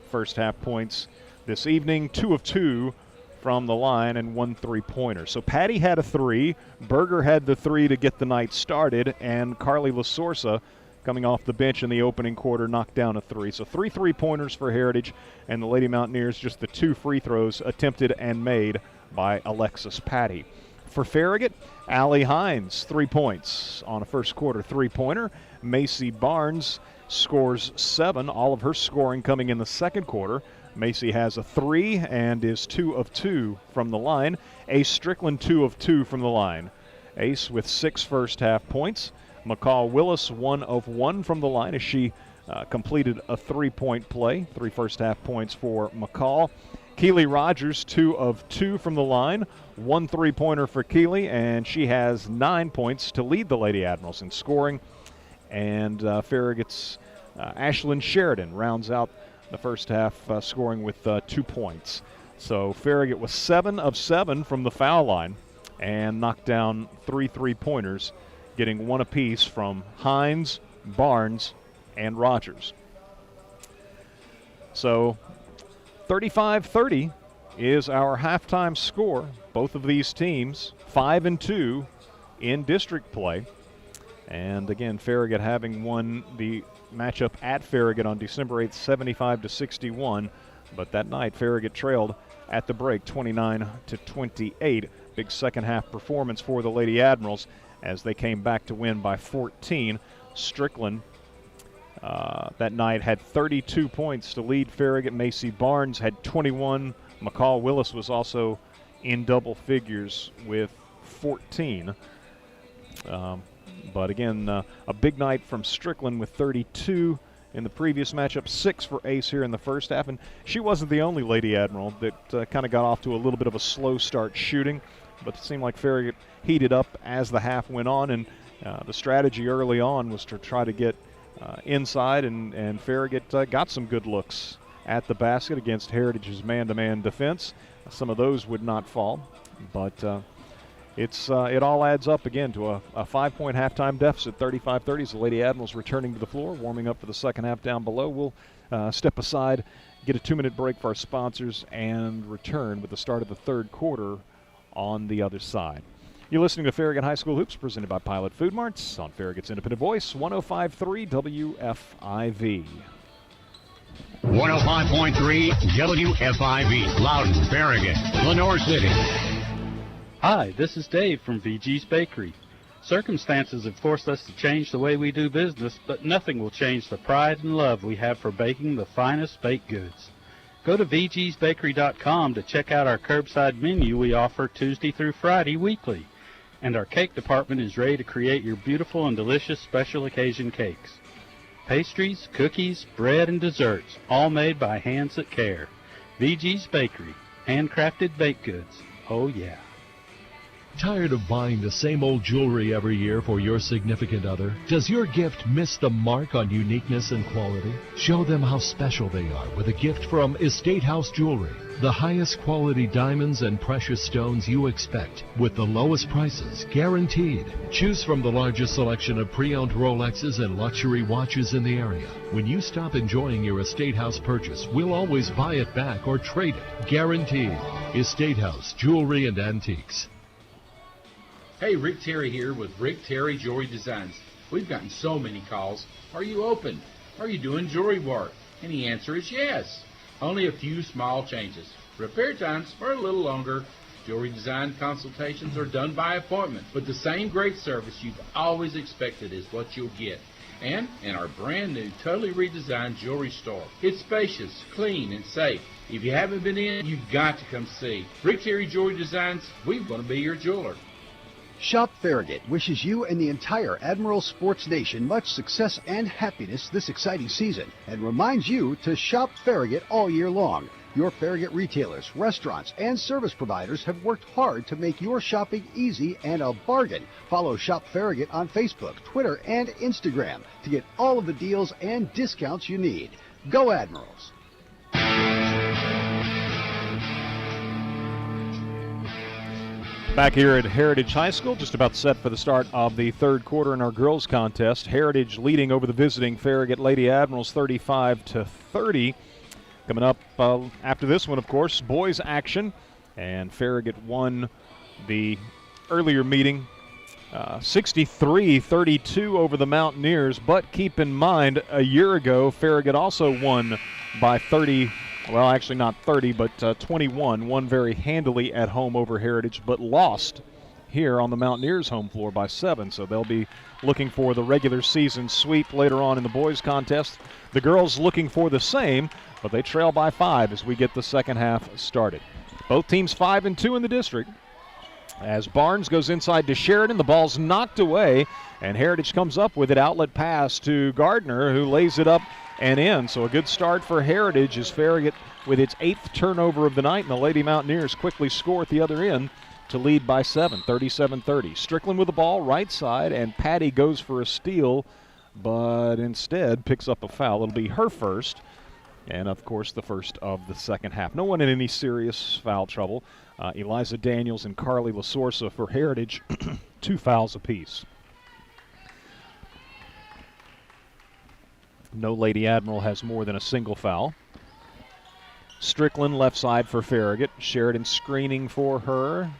first-half points this evening, 2 of 2 from the line and 1 3-pointer. So Patty had a 3, Berger had the 3 to get the night started, and Carly LaSorsa, coming off the bench in the opening quarter, knocked down a 3. So 3 3-pointers for Heritage, and the Lady Mountaineers just the 2 free throws attempted and made by Alexis Patty. For Farragut, Allie Hines, 3 points on a first quarter 3-pointer. Macy Barnes scores 7, all of her scoring coming in the second quarter. Macy has a 3 and is 2 of 2 from the line. Ace Strickland, 2 of 2 from the line. Ace with 6 first-half points. McCall Willis, 1 of 1 from the line as she completed a 3-point play. 3 first-half points for McCall. Keely Rogers, 2 of 2 from the line. 1 3-pointer for Keely, and she has 9 points to lead the Lady Admirals in scoring. And Farragut's Ashlyn Sheridan rounds out the first half scoring with 2 points. So Farragut was 7 of 7 from the foul line and knocked down 3 3-pointers, getting 1 apiece from Hines, Barnes, and Rogers. So 35-30 is our halftime score. Both of these teams 5-2 in district play. And again, Farragut having won the matchup at Farragut on December 8th, 75-61. But that night, Farragut trailed at the break, 29-28. Big second half performance for the Lady Admirals as they came back to win by 14. Strickland that night had 32 points to lead Farragut. Macy Barnes had 21. McCall Willis was also in double figures with 14. But again, a big night from Strickland with 32 in the previous matchup, 6 for Ace here in the first half. And she wasn't the only Lady Admiral that kind of got off to a little bit of a slow start shooting, but it seemed like Farragut heated up as the half went on. And the strategy early on was to try to get inside, and Farragut got some good looks at the basket against Heritage's man-to-man defense. Some of those would not fall, but it all adds up again to a 5-point halftime deficit, 35-30. As the Lady Admirals returning to the floor, warming up for the second half down below. We'll step aside, get a 2-minute break for our sponsors, and return with the start of the third quarter on the other side. You're listening to Farragut High School Hoops, presented by Pilot Food Marts on Farragut's Independent Voice, 105.3 WFIV. 105.3 WFIV, Loudon, Farragut, Lenore City. Hi, this is Dave from VG's Bakery. Circumstances have forced us to change the way we do business, but nothing will change the pride and love we have for baking the finest baked goods. Go to vgsbakery.com to check out our curbside menu we offer Tuesday through Friday weekly. And our cake department is ready to create your beautiful and delicious special occasion cakes. Pastries, cookies, bread, and desserts, all made by hands that care. VG's Bakery, handcrafted baked goods. Oh yeah. Tired of buying the same old jewelry every year for your significant other? Does your gift miss the mark on uniqueness and quality? Show them how special they are with a gift from Estate House Jewelry. The highest quality diamonds and precious stones you expect, with the lowest prices guaranteed. Choose from the largest selection of pre-owned Rolexes and luxury watches in the area. When you stop enjoying your Estate House purchase, we'll always buy it back or trade it. Guaranteed. Estate House Jewelry and Antiques. Hey, Rick Terry here with Rick Terry Jewelry Designs. We've gotten so many calls. Are you open? Are you doing jewelry work? And the answer is yes. Only a few small changes. Repair times are a little longer. Jewelry design consultations are done by appointment. But the same great service you've always expected is what you'll get. And in our brand new, totally redesigned jewelry store. It's spacious, clean, and safe. If you haven't been in, you've got to come see. Rick Terry Jewelry Designs, we want to be your jeweler. Shop Farragut wishes you and the entire Admiral Sports Nation much success and happiness this exciting season, and reminds you to shop Farragut all year long. Your Farragut retailers, restaurants, and service providers have worked hard to make your shopping easy and a bargain. Follow Shop Farragut on Facebook, Twitter, and Instagram to get all of the deals and discounts you need. Go Admirals! Back here at Heritage High School, just about set for the start of the third quarter in our girls contest. Heritage leading over the visiting Farragut Lady Admirals 35-30. Coming up after this one, of course, boys action. And Farragut won the earlier meeting 63-32 over the Mountaineers. But keep in mind, a year ago, Farragut also won by 30. Well, actually not 30, but 21. Won very handily at home over Heritage, but lost here on the Mountaineers' home floor by 7. So they'll be looking for the regular season sweep later on in the boys' contest. The girls looking for the same, but they trail by 5 as we get the second half started. Both teams 5-2 in the district. As Barnes goes inside to Sheridan, the ball's knocked away, and Heritage comes up with it. Outlet pass to Gardner, who lays it up and in. So a good start for Heritage as Farragut with its 8th turnover of the night, and the Lady Mountaineers quickly score at the other end to lead by 7, 37-30. Strickland with the ball, right side, and Patty goes for a steal, but instead picks up a foul. It'll be her first, and of course the first of the second half. No one in any serious foul trouble. Eliza Daniels and Carly Lasorsa for Heritage, 2 fouls apiece. No Lady Admiral has more than a single foul. Strickland left side for Farragut. Sheridan screening for her.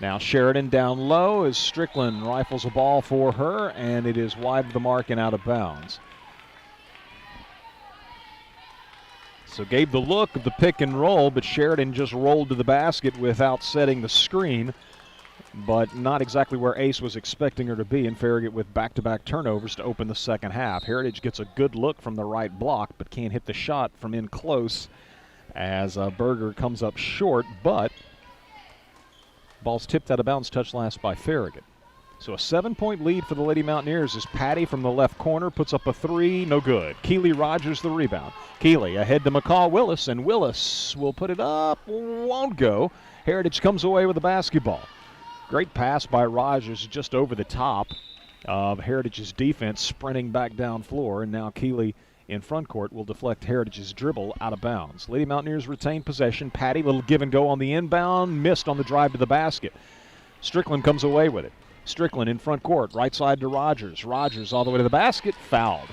Now Sheridan down low as Strickland rifles a ball for her, and it is wide of the mark and out of bounds. So gave the look of the pick and roll, but Sheridan just rolled to the basket without setting the screen, but not exactly where Ace was expecting her to be, and Farragut with back-to-back turnovers to open the second half. Heritage gets a good look from the right block, but can't hit the shot from in close as Berger comes up short, but ball's tipped out of bounds, touched last by Farragut. So a 7-point lead for the Lady Mountaineers as Patty from the left corner puts up a 3, no good. Keeley Rogers the rebound. Keeley ahead to McCall Willis, and Willis will put it up, won't go. Heritage comes away with the basketball. Great pass by Rogers just over the top of Heritage's defense, sprinting back down floor, and now Keeley in front court will deflect Heritage's dribble out of bounds. Lady Mountaineers retain possession. Patty, little give and go on the inbound, missed on the drive to the basket. Strickland comes away with it. Strickland in front court, right side to Rogers. Rogers all the way to the basket, fouled.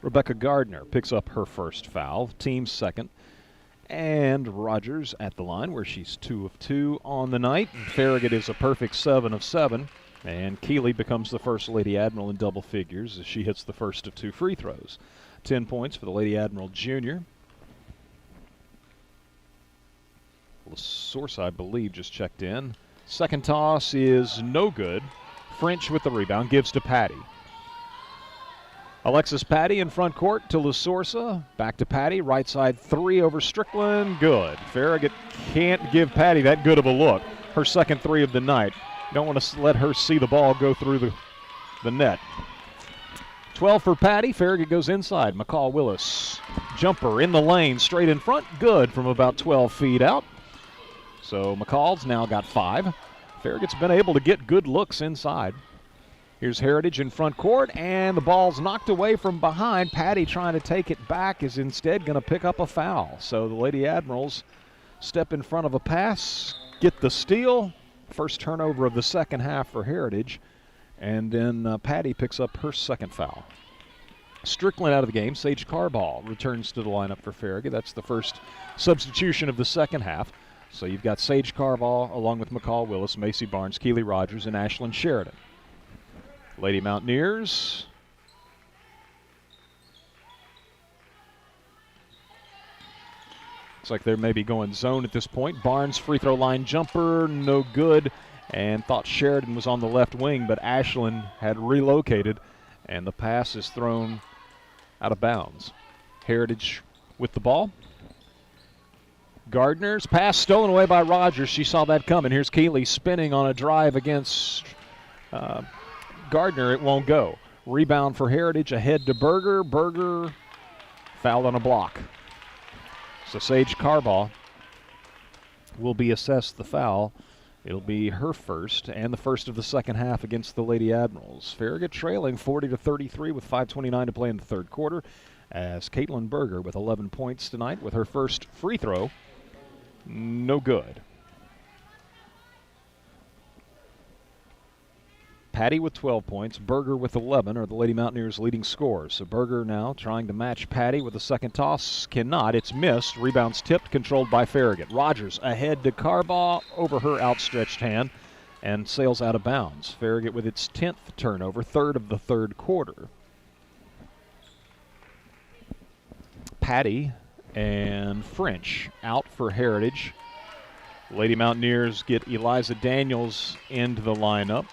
Rebecca Gardner picks up her first foul, team's second. And Rogers at the line where she's 2 of 2 on the night. Farragut is a perfect 7 of 7. And Keeley becomes the first Lady Admiral in double figures as she hits the first of 2 free throws. 10 points for the Lady Admiral Junior. Source, I believe, just checked in. Second toss is no good. French with the rebound, gives to Patty. Alexis Patty in front court to Lasorsa. Back to Patty, right side 3 over Strickland, good. Farragut can't give Patty that good of a look. Her second 3 of the night. Don't want to let her see the ball go through the net. 12 for Patty. Farragut goes inside. McCall Willis. Jumper in the lane, straight in front. Good from about 12 feet out. So McCall's now got 5. Farragut's been able to get good looks inside. Here's Heritage in front court, and the ball's knocked away from behind. Patty trying to take it back is instead going to pick up a foul. So the Lady Admirals step in front of a pass, get the steal. First turnover of the second half for Heritage. And then Patty picks up her second foul. Strickland out of the game. Sage Carball returns to the lineup for Farragut. That's the first substitution of the second half. So you've got Sage Carball along with McCall Willis, Macy Barnes, Keeley Rogers, and Ashlyn Sheridan. Lady Mountaineers. Looks like they're maybe going zone at this point. Barnes free throw line jumper, no good. And thought Sheridan was on the left wing, but Ashlyn had relocated, and the pass is thrown out of bounds. Heritage with the ball. Gardner's pass stolen away by Rogers. She saw that coming. Here's Keeley spinning on a drive against Gardner. It won't go. Rebound for Heritage ahead to Berger. Berger fouled on a block. So Sage Carball will be assessed the foul It'll be her first and the first of the second half against the Lady Admirals. Farragut trailing 40-33 with 5:29 to play in the third quarter, as Caitlin Berger with 11 points tonight with her first free throw. No good. Patty with 12 points, Berger with 11 are the Lady Mountaineers' leading scorers. So Berger now trying to match Patty with the second toss. Cannot. It's missed. Rebounds tipped, controlled by Farragut. Rogers ahead to Carbaugh over her outstretched hand and sails out of bounds. Farragut with its 10th turnover, third of the third quarter. Patty and French out for Heritage. Lady Mountaineers get Eliza Daniels into the lineup,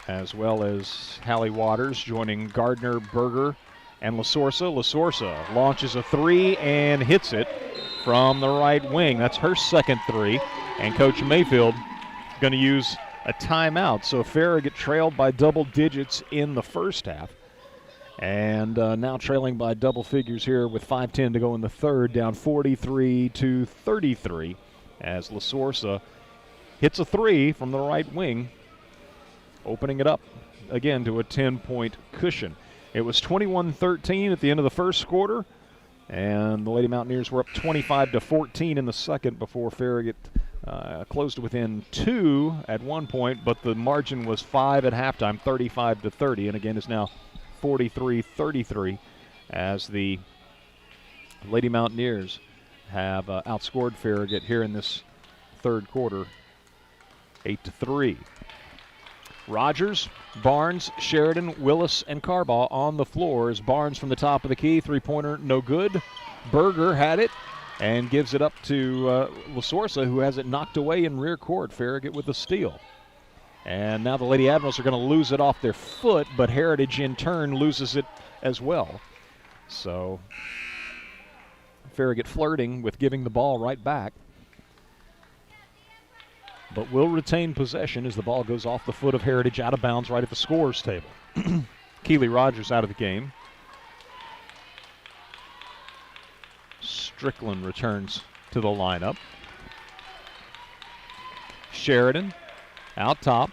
as well as Hallie Waters joining Gardner, Berger, and Lasorsa. Lasorsa launches a three and hits it from the right wing. That's her second three, and Coach Mayfield going to use a timeout. So Farragut trailed by double digits in the first half, and now trailing by double figures here with 5:10 to go in the third, down 43-33, as Lasorsa hits a three from the right wing, opening it up again to a 10-point cushion. It was 21-13 at the end of the first quarter, and the Lady Mountaineers were up 25-14 in the second before Farragut closed within 2 at one point, but the margin was 5 at halftime, 35-30, and again is now 43-33 as the Lady Mountaineers have outscored Farragut here in this third quarter, 8-3. Rogers, Barnes, Sheridan, Willis, and Carbaugh on the floor as Barnes from the top of the key. Three-pointer, no good. Berger had it and gives it up to Lasorsa, who has it knocked away in rear court. Farragut with the steal. And now the Lady Admirals are going to lose it off their foot, but Heritage in turn loses it as well. So Farragut flirting with giving the ball right back, but will retain possession as the ball goes off the foot of Heritage out of bounds right at the scorer's table. Keely Rogers out of the game. Strickland returns to the lineup. Sheridan out top.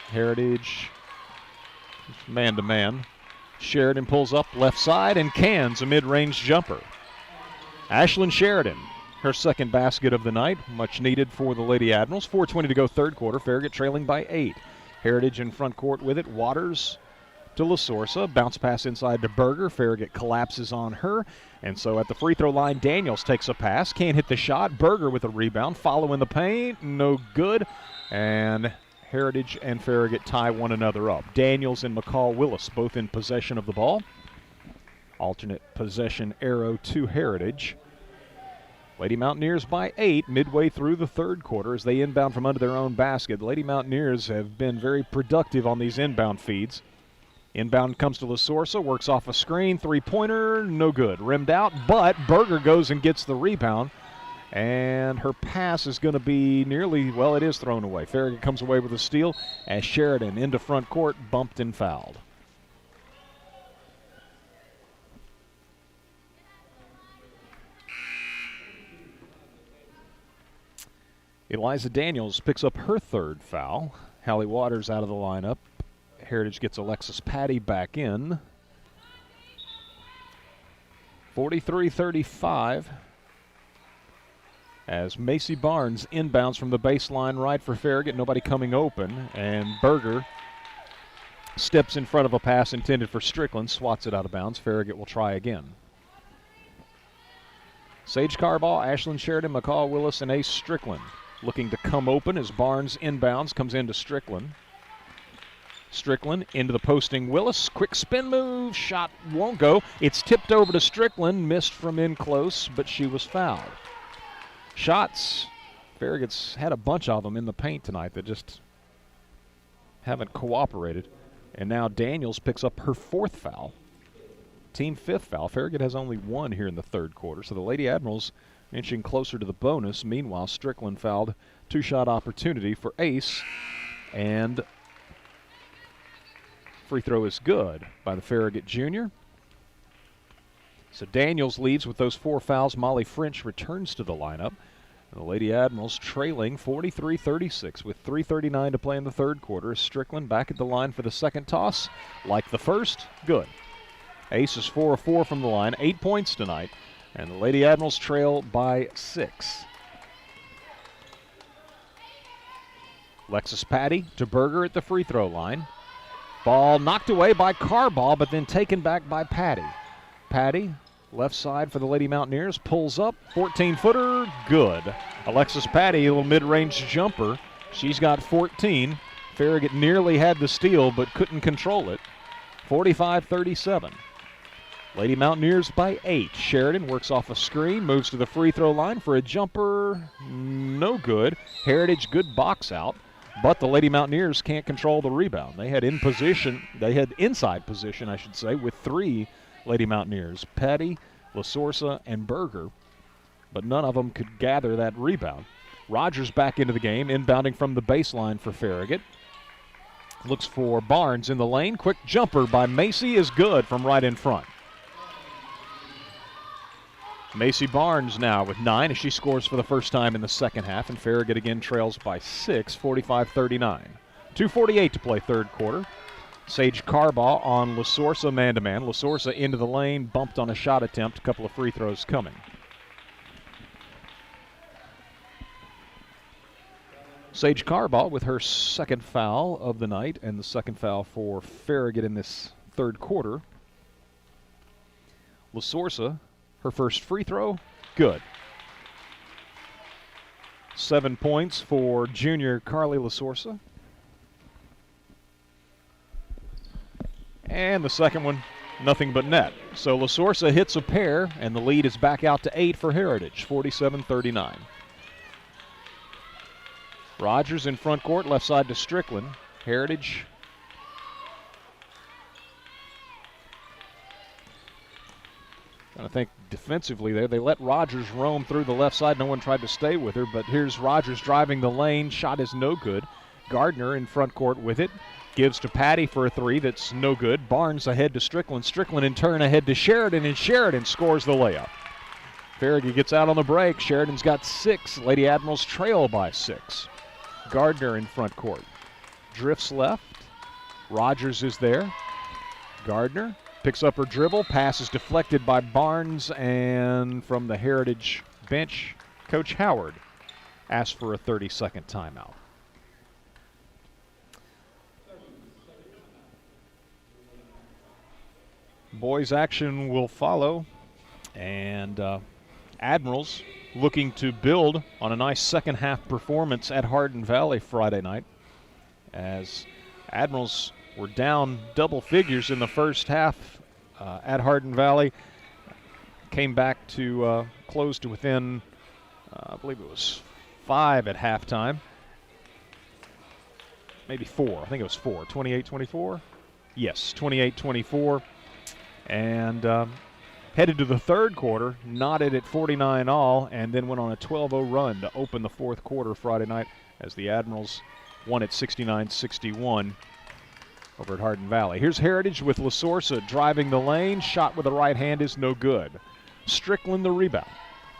Heritage man-to-man. Sheridan pulls up left side and cans a mid-range jumper. Ashlyn Sheridan, her second basket of the night, much needed for the Lady Admirals. 4:20 to go third quarter. Farragut trailing by 8. Heritage in front court with it. Waters to Lasorsa. Bounce pass inside to Berger. Farragut collapses on her. And so at the free throw line, Daniels takes a pass. Can't hit the shot. Berger with a rebound. Following the paint. No good. And Heritage and Farragut tie one another up. Daniels and McCall Willis both in possession of the ball. Alternate possession arrow to Heritage. Lady Mountaineers by 8 midway through the third quarter as they inbound from under their own basket. The Lady Mountaineers have been very productive on these inbound feeds. Inbound comes to Lasorsa, works off a screen, three-pointer, no good. Rimmed out, but Berger goes and gets the rebound, and her pass is going to be nearly, well, it is thrown away. Farragut comes away with a steal as Sheridan into front court, bumped and fouled. Eliza Daniels picks up her third foul. Hallie Waters out of the lineup. Heritage gets Alexis Patty back in. 43-35 as Macy Barnes inbounds from the baseline right for Farragut. Nobody coming open, and Berger steps in front of a pass intended for Strickland, swats it out of bounds. Farragut will try again. Sage Carbaugh, Ashlyn Sheridan, McCall Willis, and Ace Strickland looking to come open as Barnes inbounds, comes into Strickland. Strickland into the posting Willis. Quick spin move. Shot won't go. It's tipped over to Strickland. Missed from in close, but she was fouled. Shots. Farragut's had a bunch of them in the paint tonight that just haven't cooperated. And now Daniels picks up her fourth foul. Team fifth foul. Farragut has only one here in the third quarter. So the Lady Admirals inching closer to the bonus. Meanwhile, Strickland fouled. Two-shot opportunity for Ace. And free throw is good by the Farragut junior. So Daniels leaves with those 4 fouls. Molly French returns to the lineup. The Lady Admirals trailing 43-36 with 3:39 to play in the third quarter. Strickland back at the line for the second toss. Like the first, good. Ace is 4 of 4 from the line, 8 points tonight, and the Lady Admirals trail by 6. Lexus Patty to Berger at the free throw line. Ball knocked away by Carball, but then taken back by Patty. Patty, left side for the Lady Mountaineers, pulls up, 14-footer, good. Alexis Patty, a little mid-range jumper. She's got 14. Farragut nearly had the steal, but couldn't control it. 45-37. Lady Mountaineers by 8. Sheridan works off a screen, moves to the free throw line for a jumper, no good. Heritage, good box out, but the Lady Mountaineers can't control the rebound. They had inside position, I should say, with 3 Lady Mountaineers, Petty, LaSorsa, and Berger, but none of them could gather that rebound. Rogers back into the game, inbounding from the baseline for Farragut. Looks for Barnes in the lane. Quick jumper by Macy is good from right in front. Macy Barnes now with 9 as she scores for the first time in the second half, and Farragut again trails by 6, 45-39. 2:48 to play third quarter. Sage Carball on LaSorsa man-to-man. LaSorsa into the lane, bumped on a shot attempt, a couple of free throws coming. Sage Carball with her second foul of the night and the second foul for Farragut in this third quarter. LaSorsa, her first free throw, good. 7 points for junior Carly LaSorsa. And the second one, nothing but net. So LaSorsa hits a pair, and the lead is back out to 8 for Heritage, 47-39. Rogers in front court, left side to Strickland. Heritage. I think defensively there, they let Rogers roam through the left side. No one tried to stay with her, but here's Rogers driving the lane. Shot is no good. Gardner in front court with it. Gives to Patty for a 3 that's no good. Barnes ahead to Strickland. Strickland in turn ahead to Sheridan, and Sheridan scores the layup. Farragut gets out on the break. Sheridan's got 6. Lady Admirals trail by 6. Gardner in front court. Drifts left. Rogers is there. Gardner picks up her dribble. Pass is deflected by Barnes, and from the Heritage bench, Coach Howard asked for a 30-second timeout. Boys action will follow, and Admirals looking to build on a nice second half performance at Hardin Valley Friday night, as Admirals were down double figures in the first half at Hardin Valley. Came back to close to within, I believe it was 5 at halftime. Maybe 4. I think it was 4. 28-24? Yes, 28-24. And headed to the third quarter, knotted at 49 all, and then went on a 12-0 run to open the fourth quarter Friday night as the Admirals won at 69-61 over at Hardin Valley. Here's Heritage with LaSorsa driving the lane. Shot with the right hand is no good. Strickland the rebound.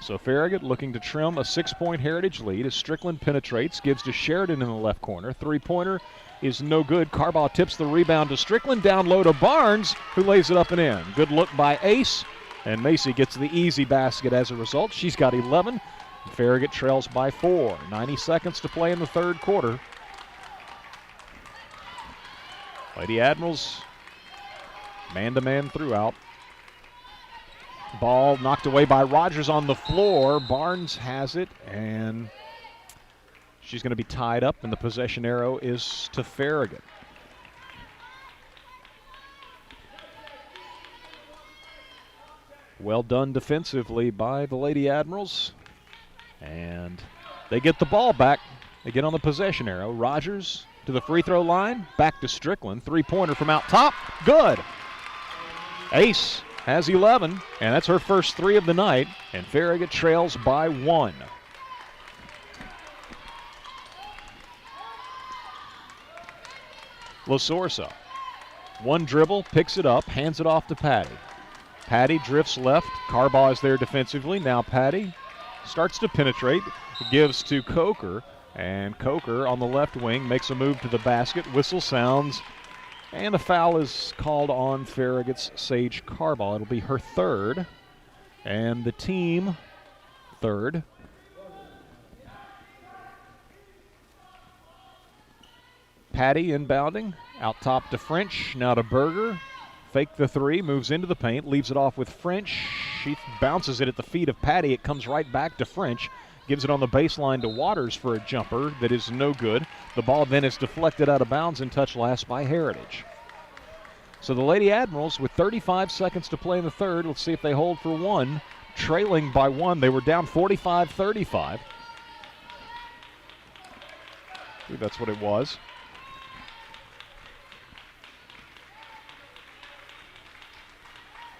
So Farragut looking to trim a 6-point Heritage lead as Strickland penetrates, gives to Sheridan in the left corner. Three-pointer is no good. Carball tips the rebound to Strickland, down low to Barnes, who lays it up and in. Good look by Ace, and Macy gets the easy basket as a result. She's got 11. Farragut trails by 4. 90 seconds to play in the third quarter. Lady Admirals man-to-man throughout. Ball knocked away by Rogers on the floor. Barnes has it, and she's going to be tied up, and the possession arrow is to Farragut. Well done defensively by the Lady Admirals, and they get the ball back. They get on the possession arrow. Rogers to the free throw line, back to Strickland. Three-pointer from out top, good. Ace has 11, and that's her first 3 of the night, and Farragut trails by 1. LaSorsa, one dribble, picks it up, hands it off to Patty. Patty drifts left. Carball is there defensively. Now Patty starts to penetrate, gives to Coker, and Coker on the left wing makes a move to the basket. Whistle sounds, and a foul is called on Farragut's Sage Carball. It'll be her third, and the team third. Patty inbounding, out top to French, now to Berger. Fake the three, moves into the paint, leaves it off with French. She bounces it at the feet of Patty. It comes right back to French. Gives it on the baseline to Waters for a jumper that is no good. The ball then is deflected out of bounds and touched last by Heritage. So the Lady Admirals with 35 seconds to play in the third. Let's see if they hold for one. Trailing by one. They were down 45-35. I believe that's what it was.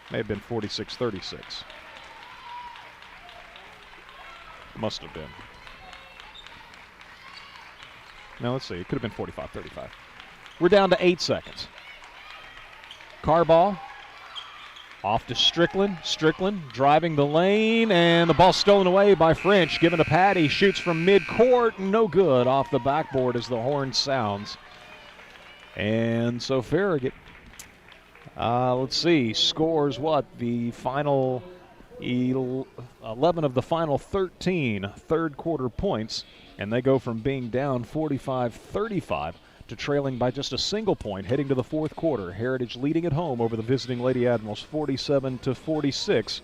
May have been 46-36. Must have been. Now let's see. It could have been 45-35. We're down to 8 seconds. Carball off to Strickland. Strickland driving the lane, and the ball stolen away by French. Given to Patty. Shoots from midcourt. No good. Off the backboard as the horn sounds. And so Farragut, let's see, scores what? The final 11 of the final 13 third quarter points, and they go from being down 45-35 to trailing by just a single point heading to the fourth quarter. Heritage leading at home over the visiting Lady Admirals 47-46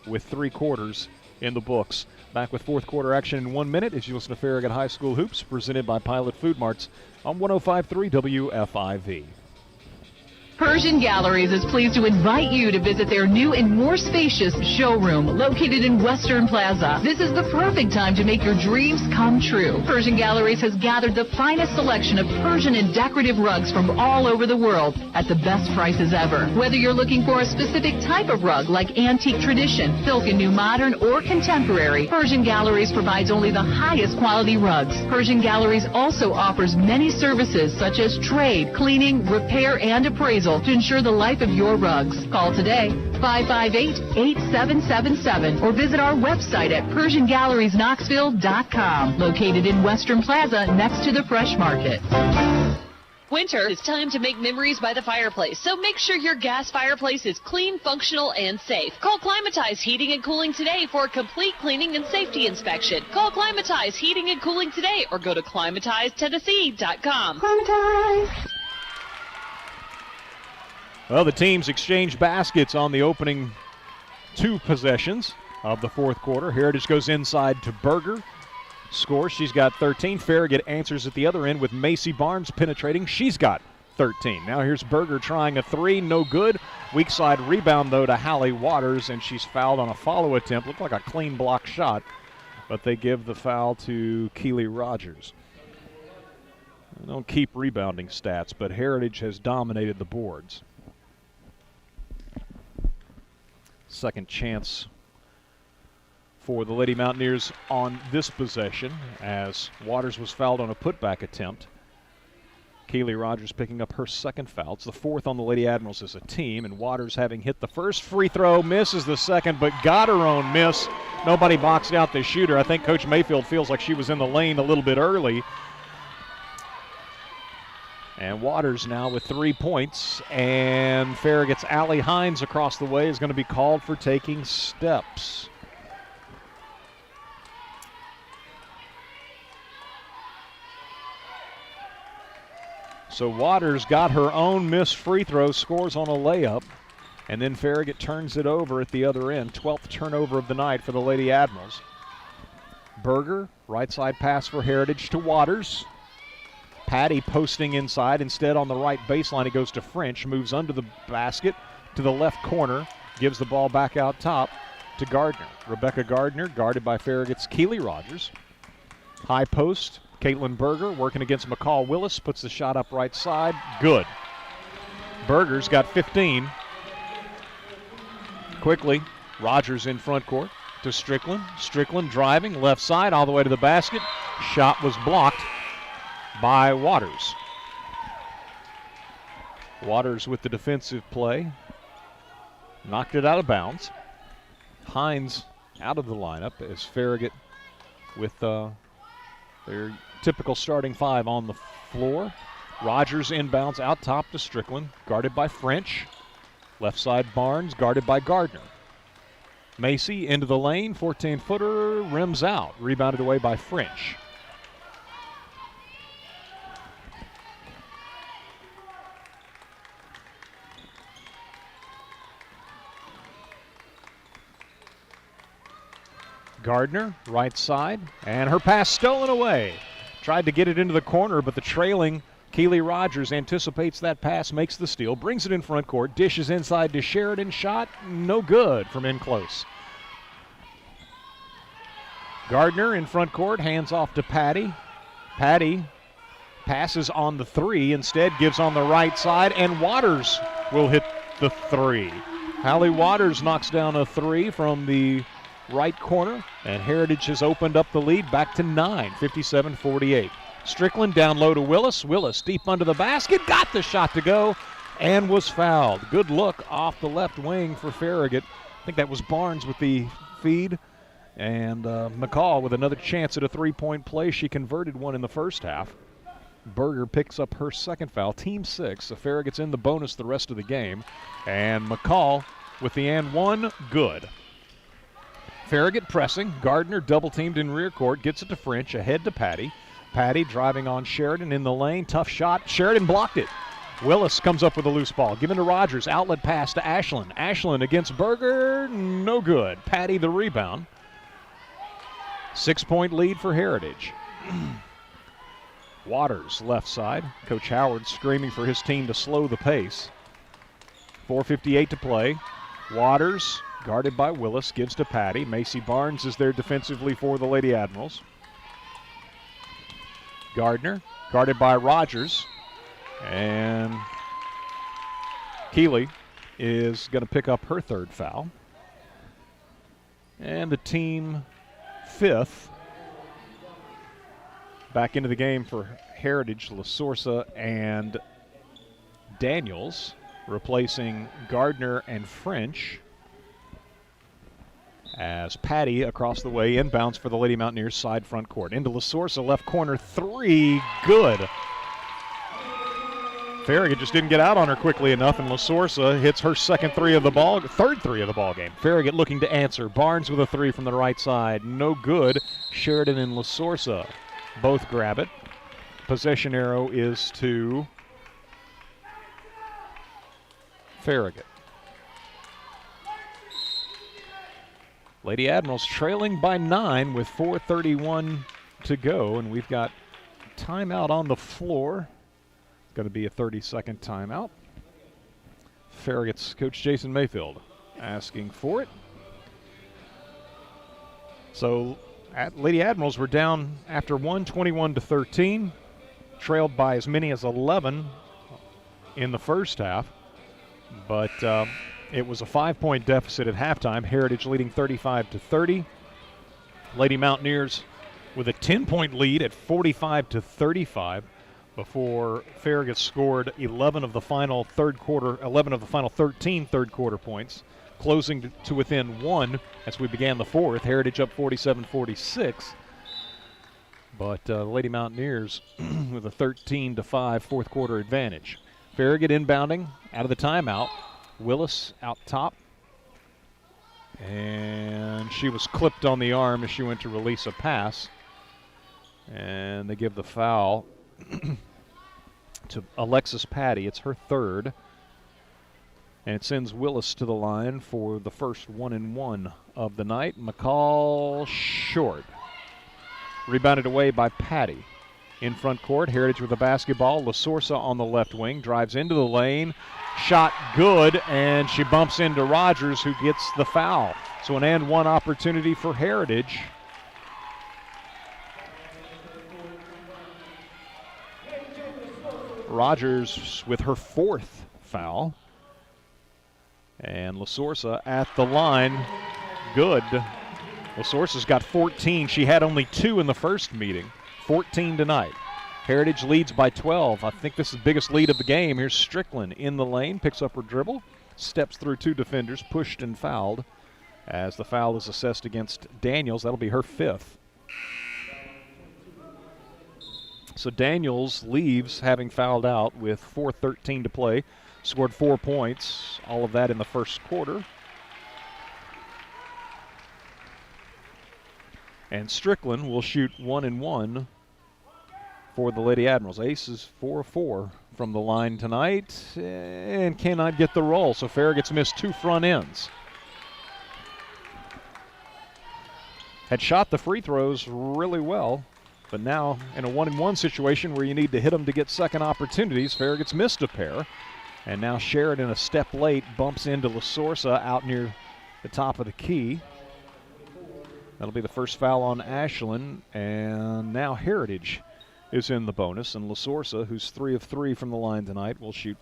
with 3 quarters in the books. Back with fourth quarter action in 1 minute as you listen to Farragut High School Hoops, presented by Pilot Food Marts on 105.3 WFIV. Persian Galleries is pleased to invite you to visit their new and more spacious showroom located in Western Plaza. This is the perfect time to make your dreams come true. Persian Galleries has gathered the finest selection of Persian and decorative rugs from all over the world at the best prices ever. Whether you're looking for a specific type of rug like antique tradition, silk and new modern, or contemporary, Persian Galleries provides only the highest quality rugs. Persian Galleries also offers many services such as trade, cleaning, repair, and appraisal to ensure the life of your rugs. Call today, 558-8777, or visit our website at PersianGalleriesKnoxville.com, located in Western Plaza next to the Fresh Market. Winter, it's time to make memories by the fireplace, so make sure your gas fireplace is clean, functional, and safe. Call Climatize Heating and Cooling today for a complete cleaning and safety inspection. Call Climatize Heating and Cooling today, or go to ClimatizeTennessee.com. Climatize! Well, the teams exchange baskets on the opening 2 possessions of the fourth quarter. Heritage goes inside to Berger. Scores. She's got 13. Farragut answers at the other end with Macy Barnes penetrating. She's got 13. Now here's Berger trying a 3. No good. Weak side rebound, though, to Hallie Waters, and she's fouled on a follow attempt. Looked like a clean block shot, but they give the foul to Keely Rogers. I don't keep rebounding stats, but Heritage has dominated the boards. Second chance for the Lady Mountaineers on this possession as Waters was fouled on a putback attempt. Keely Rogers picking up her second foul. It's the fourth on the Lady Admirals as a team, and Waters, having hit the first free throw, misses the second, but got her own miss. Nobody boxed out the shooter. I think Coach Mayfield feels like she was in the lane a little bit early. And Waters now with 3 points, and Farragut's Allie Hines across the way is going to be called for taking steps. So Waters got her own missed free throw, scores on a layup, and then Farragut turns it over at the other end. 12th turnover of the night for the Lady Admirals. Berger, right side pass for Heritage to Waters. Patty posting inside. Instead, on the right baseline, it goes to French. Moves under the basket to the left corner. Gives the ball back out top to Gardner. Rebecca Gardner, guarded by Farragut's Keely Rogers. High post. Caitlin Berger working against McCall Willis. Puts the shot up right side. Good. Berger's got 15. Quickly, Rogers in front court to Strickland. Strickland driving left side all the way to the basket. Shot was blocked by Waters. Waters with the defensive play. Knocked it out of bounds. Hines out of the lineup as Farragut with their typical starting five on the floor. Rogers inbounds out top to Strickland, guarded by French. Left side Barnes, guarded by Gardner. Macy into the lane, 14-footer, rims out, rebounded away by French. Gardner, right side, and her pass stolen away. Tried to get it into the corner, but the trailing Keely Rogers anticipates that pass, makes the steal, brings it in front court, dishes inside to Sheridan, shot no good from in close. Gardner in front court, hands off to Patty. Patty passes on the three, instead gives on the right side, and Waters will hit the three. Hallie Waters knocks down a three from the right corner, and Heritage has opened up the lead back to 9, 57-48. Strickland down low to Willis. Willis deep under the basket, got the shot to go, and was fouled. Good look off the left wing for Farragut. I think that was Barnes with the feed, and McCall with another chance at a three-point play. She converted one in the first half. Berger picks up her second foul, team 6. So Farragut's in the bonus the rest of the game, and McCall with the and one, good. Farragut pressing. Gardner double-teamed in rear court. Gets it to French. Ahead to Patty. Patty driving on Sheridan in the lane. Tough shot. Sheridan blocked it. Willis comes up with a loose ball. Given to Rogers. Outlet pass to Ashland. Ashland against Berger. No good. Patty the rebound. 6-point lead for Heritage. Waters left side. Coach Howard screaming for his team to slow the pace. 4:58 to play. Waters, guarded by Willis, gives to Patty. Macy Barnes is there defensively for the Lady Admirals. Gardner, guarded by Rogers. And Keeley is going to pick up her third foul. And the team 5th. Back into the game for Heritage, LaSorsa and Daniels, replacing Gardner and French. As Patty across the way inbounds for the Lady Mountaineers side front court. Into LaSorsa, left corner three, good. Farragut just didn't get out on her quickly enough, and LaSorsa hits her third three of the ball game. Farragut looking to answer. Barnes with a three from the right side, no good. Sheridan and LaSorsa both grab it. Possession arrow is to Farragut. Lady Admirals trailing by 9 with 4:31 to go, and we've got timeout on the floor. Going to be a 30-second timeout. Farragut's coach Jason Mayfield asking for it. So Lady Admirals were down after 21-13, trailed by as many as 11 in the first half, but it was a 5-point deficit at halftime. Heritage leading 35-30. Lady Mountaineers with a 10-point lead at 45-35 before Farragut scored 11 of the final 13 third quarter points, closing to within 1 as we began the fourth. Heritage up 47-46. But Lady Mountaineers with a 13-5 fourth quarter advantage. Farragut inbounding out of the timeout. Willis out top. And she was clipped on the arm as she went to release a pass. And they give the foul to Alexis Patty. It's her third. And it sends Willis to the line for the first 1-and-1 of the night. McCall short. Rebounded away by Patty. In front court, Heritage with the basketball. LaSorsa on the left wing, drives into the lane. Shot good, and she bumps into Rogers, who gets the foul. So an and-one opportunity for Heritage. Rogers with her 4th foul. And LaSorsa at the line, good. LaSorsa's got 14. She had only 2 in the first meeting. 14 tonight. Heritage leads by 12. I think this is the biggest lead of the game. Here's Strickland in the lane, picks up her dribble, steps through 2 defenders, pushed and fouled. As the foul is assessed against Daniels, that'll be her 5th. So Daniels leaves having fouled out with 4:13 to play. Scored 4 points, all of that in the first quarter. And Strickland will shoot 1 and 1 for the Lady Admirals. Ace is 4 of 4 from the line tonight and cannot get the roll. So Farragut's missed 2 front ends. Had shot the free throws really well, but now in a 1 and 1 situation where you need to hit them to get second opportunities, Farragut's missed a pair. And now Sheridan, a step late, bumps into La Sorsa out near the top of the key. That'll be the first foul on Ashland, and now Heritage is in the bonus, and La Sorsa, who's 3 of 3 from the line tonight, will shoot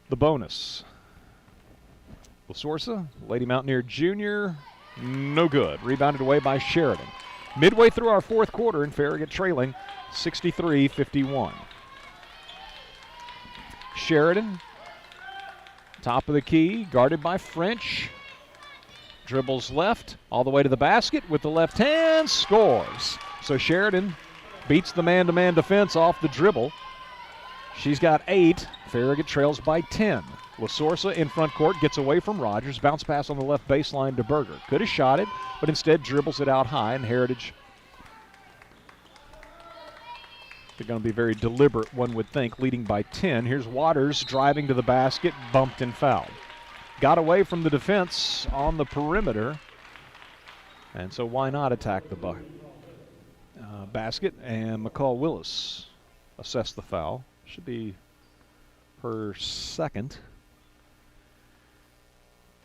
the bonus. La Sorsa, Lady Mountaineer Jr., no good. Rebounded away by Sheridan. Midway through our fourth quarter, and Farragut trailing 63-51. Sheridan, top of the key, guarded by French. Dribbles left, all the way to the basket with the left hand, scores. So Sheridan beats the man-to-man defense off the dribble. She's got 8. Farragut trails by 10. La Sorsa in front court gets away from Rogers. Bounce pass on the left baseline to Berger. Could have shot it, but instead dribbles it out high, and Heritage, they're going to be very deliberate, one would think, leading by 10. Here's Waters driving to the basket, bumped and fouled. Got away from the defense on the perimeter, and so why not attack the basket? And McCall Willis assessed the foul. Should be her second.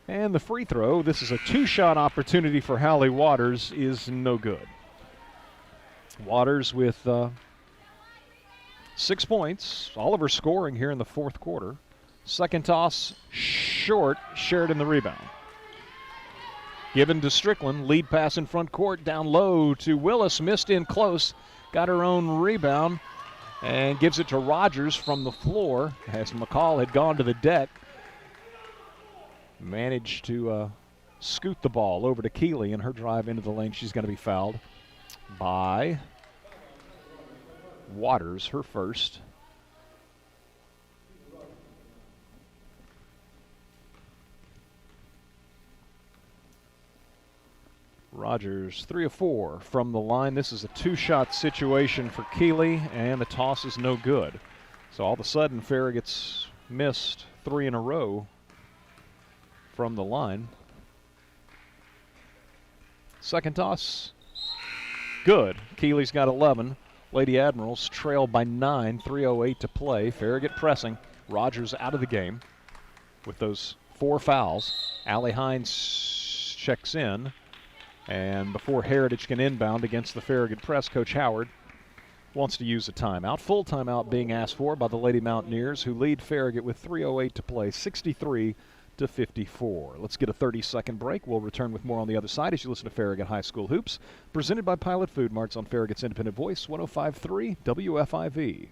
And the free throw, this is a 2-shot opportunity for Hallie Waters, is no good. Waters with 6 points, all of her scoring here in the fourth quarter. Second toss, short, Sheridan the rebound. Given to Strickland, lead pass in front court, down low to Willis, missed in close, got her own rebound, and gives it to Rogers from the floor as McCall had gone to the deck. Managed to scoot the ball over to Keeley, and her drive into the lane. She's going to be fouled by Waters, her first. Rogers 3 of 4 from the line. This is a 2-shot situation for Keeley, and the toss is no good. So all of a sudden Farragut's missed 3 in a row from the line. Second toss, good. Keeley's got 11. Lady Admirals trail by 9, 3:08 to play. Farragut pressing. Rogers out of the game with those 4 fouls. Allie Hines checks in. And before Heritage can inbound against the Farragut press, Coach Howard wants to use a timeout. Full timeout being asked for by the Lady Mountaineers, who lead Farragut with 3:08 to play, 63-54. Let's get a 30-second break. We'll return with more on the other side as you listen to Farragut High School Hoops, presented by Pilot Food Marts on Farragut's Independent Voice, 105.3 WFIV.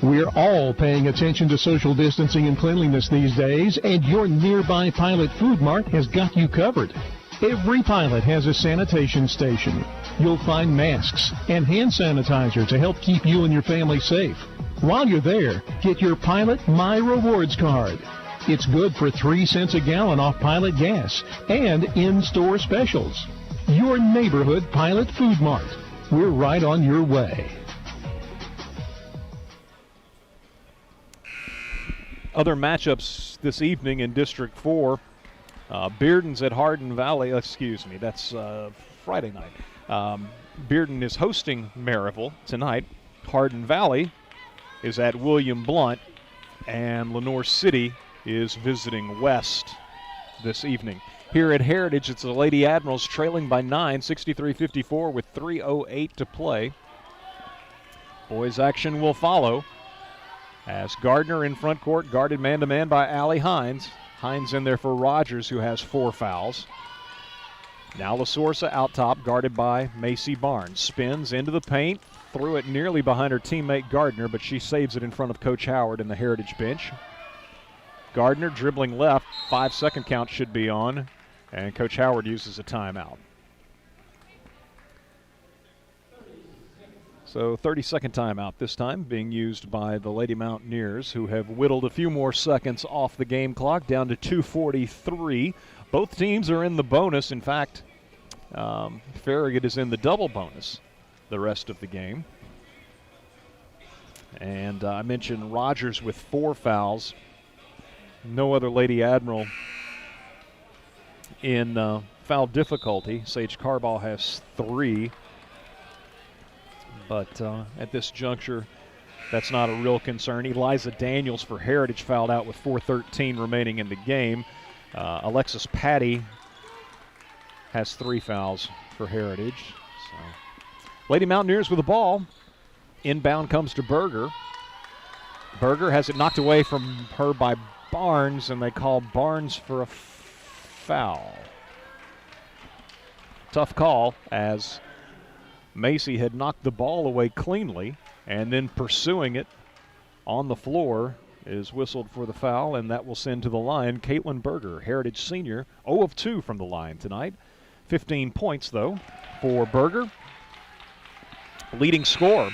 We're all paying attention to social distancing and cleanliness these days, and your nearby Pilot Food Mart has got you covered. Every Pilot has a sanitation station. You'll find masks and hand sanitizer to help keep you and your family safe. While you're there, get your Pilot My Rewards card. It's good for 3 cents a gallon off Pilot gas and in-store specials. Your neighborhood Pilot Food Mart. We're right on your way. Other matchups this evening in District 4. Bearden's at Hardin Valley. Excuse me, that's Friday night. Bearden is hosting Maryville tonight. Hardin Valley is at William Blount, and Lenoir City is visiting West this evening. Here at Heritage, it's the Lady Admirals trailing by 9, 63-54 with 3:08 to play. Boys action will follow as Gardner in front court, guarded man-to-man by Allie Hines. Hines in there for Rogers, who has 4 fouls. Now La Sorsa out top, guarded by Macy Barnes. Spins into the paint, threw it nearly behind her teammate Gardner, but she saves it in front of Coach Howard in the Heritage bench. Gardner dribbling left, 5-second count should be on, and Coach Howard uses a timeout. So 32nd timeout this time being used by the Lady Mountaineers, who have whittled a few more seconds off the game clock down to 2:43. Both teams are in the bonus. In fact, Farragut is in the double bonus the rest of the game. And I mentioned Rogers with 4 fouls. No other Lady Admiral in foul difficulty. Sage Carball has 3. But at this juncture, that's not a real concern. Eliza Daniels for Heritage fouled out with 4:13 remaining in the game. Alexis Patty has 3 fouls for Heritage. So, Lady Mountaineers with the ball. Inbound comes to Berger. Berger has it knocked away from her by Barnes, and they call Barnes for a foul. Tough call, as Macy had knocked the ball away cleanly, and then pursuing it on the floor is whistled for the foul, and that will send to the line Caitlin Berger, Heritage senior, 0 of 2 from the line tonight. 15 points, though, for Berger. Leading scorer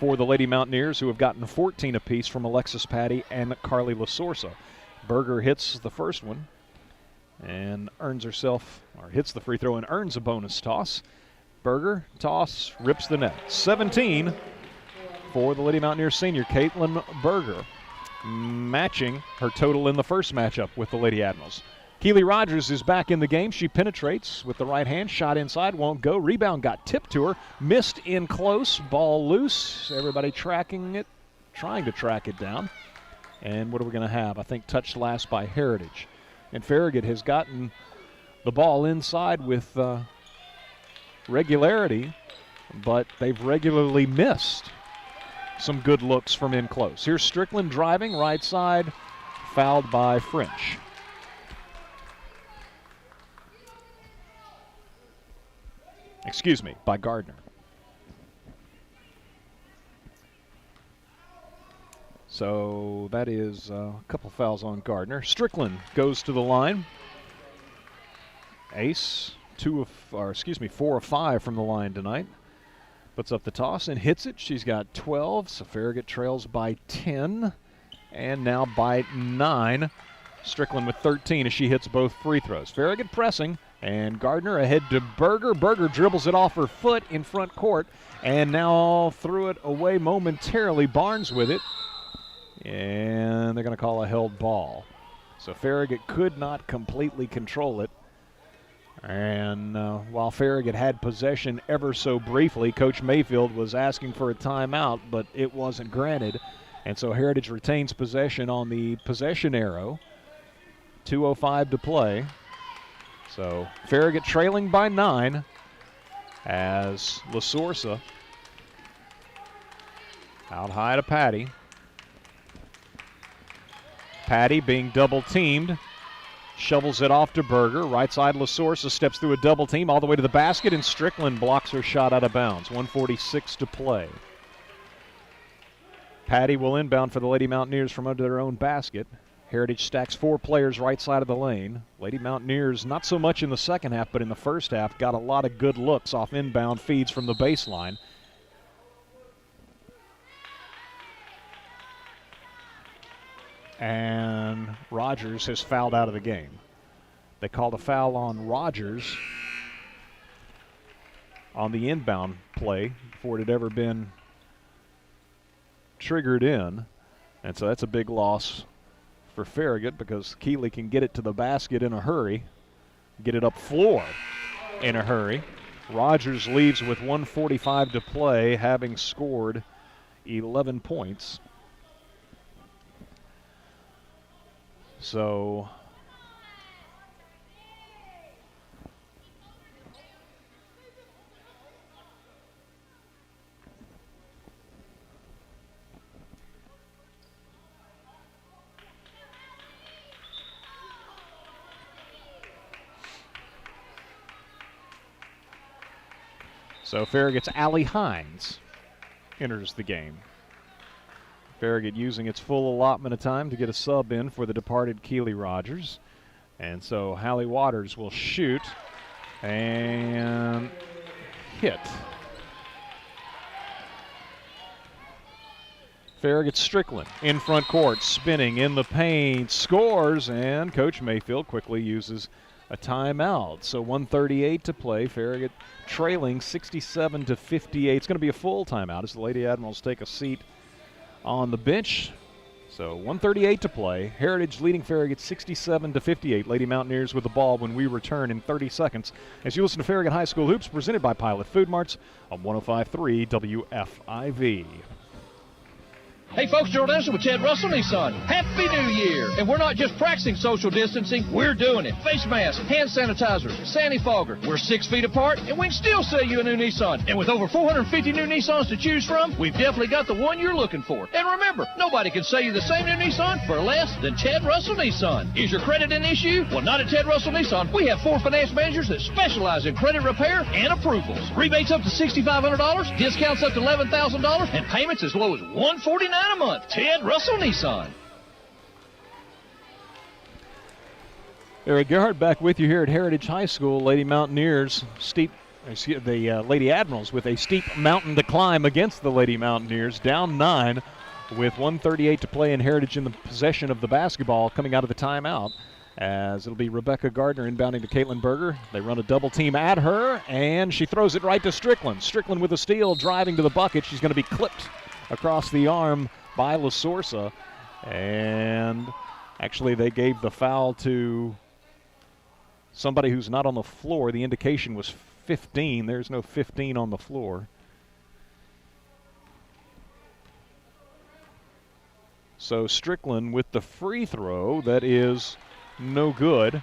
for the Lady Mountaineers, who have gotten 14 apiece from Alexis Patty and Carly Lasorsa. Berger hits the first one and earns herself, or hits the free throw and earns a bonus toss. Berger, toss, rips the net. 17 for the Lady Mountaineers senior, Caitlin Berger, matching her total in the first matchup with the Lady Admirals. Keely Rogers is back in the game. She penetrates with the right hand, shot inside, won't go. Rebound got tipped to her, missed in close, ball loose. Everybody tracking it, trying to track it down. And what are we going to have? I think touched last by Heritage. And Farragut has gotten the ball inside with regularity, but they've regularly missed some good looks from in close. Here's Strickland driving, right side, fouled by French. Excuse me, by Gardner. So that is a couple fouls on Gardner. Strickland goes to the line. Ace, 4 of 5 from the line tonight. Puts up the toss and hits it. She's got 12, so Farragut trails by 10, and now by 9. Strickland with 13 as she hits both free throws. Farragut pressing, and Gardner ahead to Berger. Berger dribbles it off her foot in front court, and now threw it away momentarily. Barnes with it, and they're going to call a held ball. So Farragut could not completely control it. And while Farragut had possession ever so briefly, Coach Mayfield was asking for a timeout, but it wasn't granted. And so Heritage retains possession on the possession arrow. 2:05 to play. So Farragut trailing by 9 as Lasorsa out high to Patty. Patty being double teamed. Shovels it off to Berger. Right side, Lasorsa steps through a double team all the way to the basket, and Strickland blocks her shot out of bounds. 1:46 to play. Patty will inbound for the Lady Mountaineers from under their own basket. Heritage stacks 4 players right side of the lane. Lady Mountaineers, not so much in the second half, but in the first half, got a lot of good looks off inbound feeds from the baseline. And Rogers has fouled out of the game. They called a foul on Rogers on the inbound play before it had ever been triggered in. And so that's a big loss for Farragut, because Keeley can get it to the basket in a hurry, get it up floor in a hurry. Rogers leaves with 1:45 to play, having scored 11 points. So Farragut's Allie Hines enters the game. Farragut using its full allotment of time to get a sub in for the departed Keely Rogers. And so Hallie Waters will shoot and hit. Farragut Strickland in front court, spinning in the paint, scores, and Coach Mayfield quickly uses a timeout. So 1:38 to play. Farragut trailing 67 to 58. It's going to be a full timeout as the Lady Admirals take a seat on the bench. So 1:38 to play. Heritage leading Farragut 67 to 58. Lady Mountaineers with the ball when we return in 30 seconds. As you listen to Farragut High School Hoops, presented by Pilot Food Marts on 105.3 WFIV. Hey folks, Gerald Anderson with Ted Russell Nissan. Happy New Year! And we're not just practicing social distancing, we're doing it. Face masks, hand sanitizers, Fogger. We're 6 feet apart, and we can still sell you a new Nissan. And with over 450 new Nissans to choose from, we've definitely got the one you're looking for. And remember, nobody can sell you the same new Nissan for less than Ted Russell Nissan. Is your credit an issue? Well, not at Ted Russell Nissan. We have 4 finance managers that specialize in credit repair and approvals. Rebates up to $6,500, discounts up to $11,000, and payments as low as $149 a month. Ted Russell Nissan. Eric Gerhardt back with you here at Heritage High School. Lady Mountaineers Lady Admirals with a steep mountain to climb against the Lady Mountaineers, down 9 with 1:38 to play, and Heritage in the possession of the basketball coming out of the timeout, as it'll be Rebecca Gardner inbounding to Caitlin Berger. They run a double team at her, and she throws it right to Strickland. Strickland with a steal, driving to the bucket. She's going to be clipped across the arm by LaSorsa, and actually they gave the foul to somebody who's not on the floor. The indication was 15. There's no 15 on the floor. So Strickland with the free throw that is no good.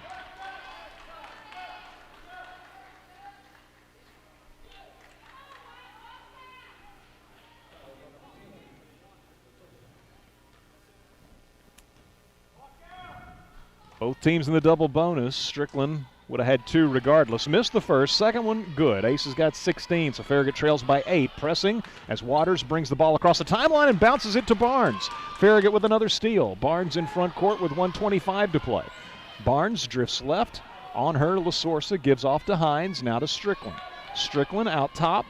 Both teams in the double bonus. Strickland would have had 2 regardless. Missed the first. Second one, good. Aces got 16, so Farragut trails by 8. Pressing as Waters brings the ball across the timeline and bounces it to Barnes. Farragut with another steal. Barnes in front court with 1:25 to play. Barnes drifts left. On her, LaSorsa gives off to Hines. Now to Strickland. Strickland out top.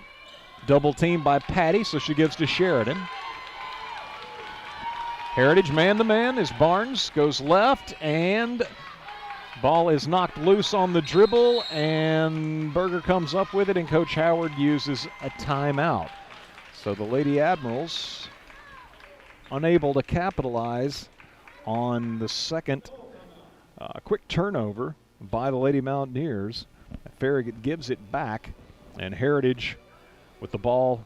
Double team by Patty, so she gives to Sheridan. Heritage man-to-man as Barnes goes left, and ball is knocked loose on the dribble, and Berger comes up with it, and Coach Howard uses a timeout. So the Lady Admirals unable to capitalize on the second quick turnover by the Lady Mountaineers. Farragut gives it back, and Heritage with the ball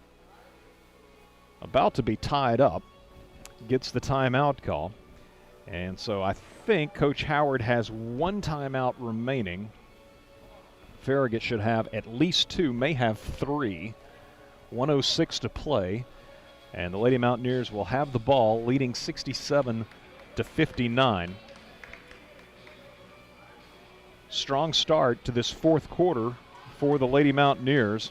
about to be tied up gets the timeout call. And so I think Coach Howard has 1 timeout remaining. Farragut should have at least 2, may have 3. 1:06 to play. And the Lady Mountaineers will have the ball, leading 67 to 59. Strong start to this 4th quarter for the Lady Mountaineers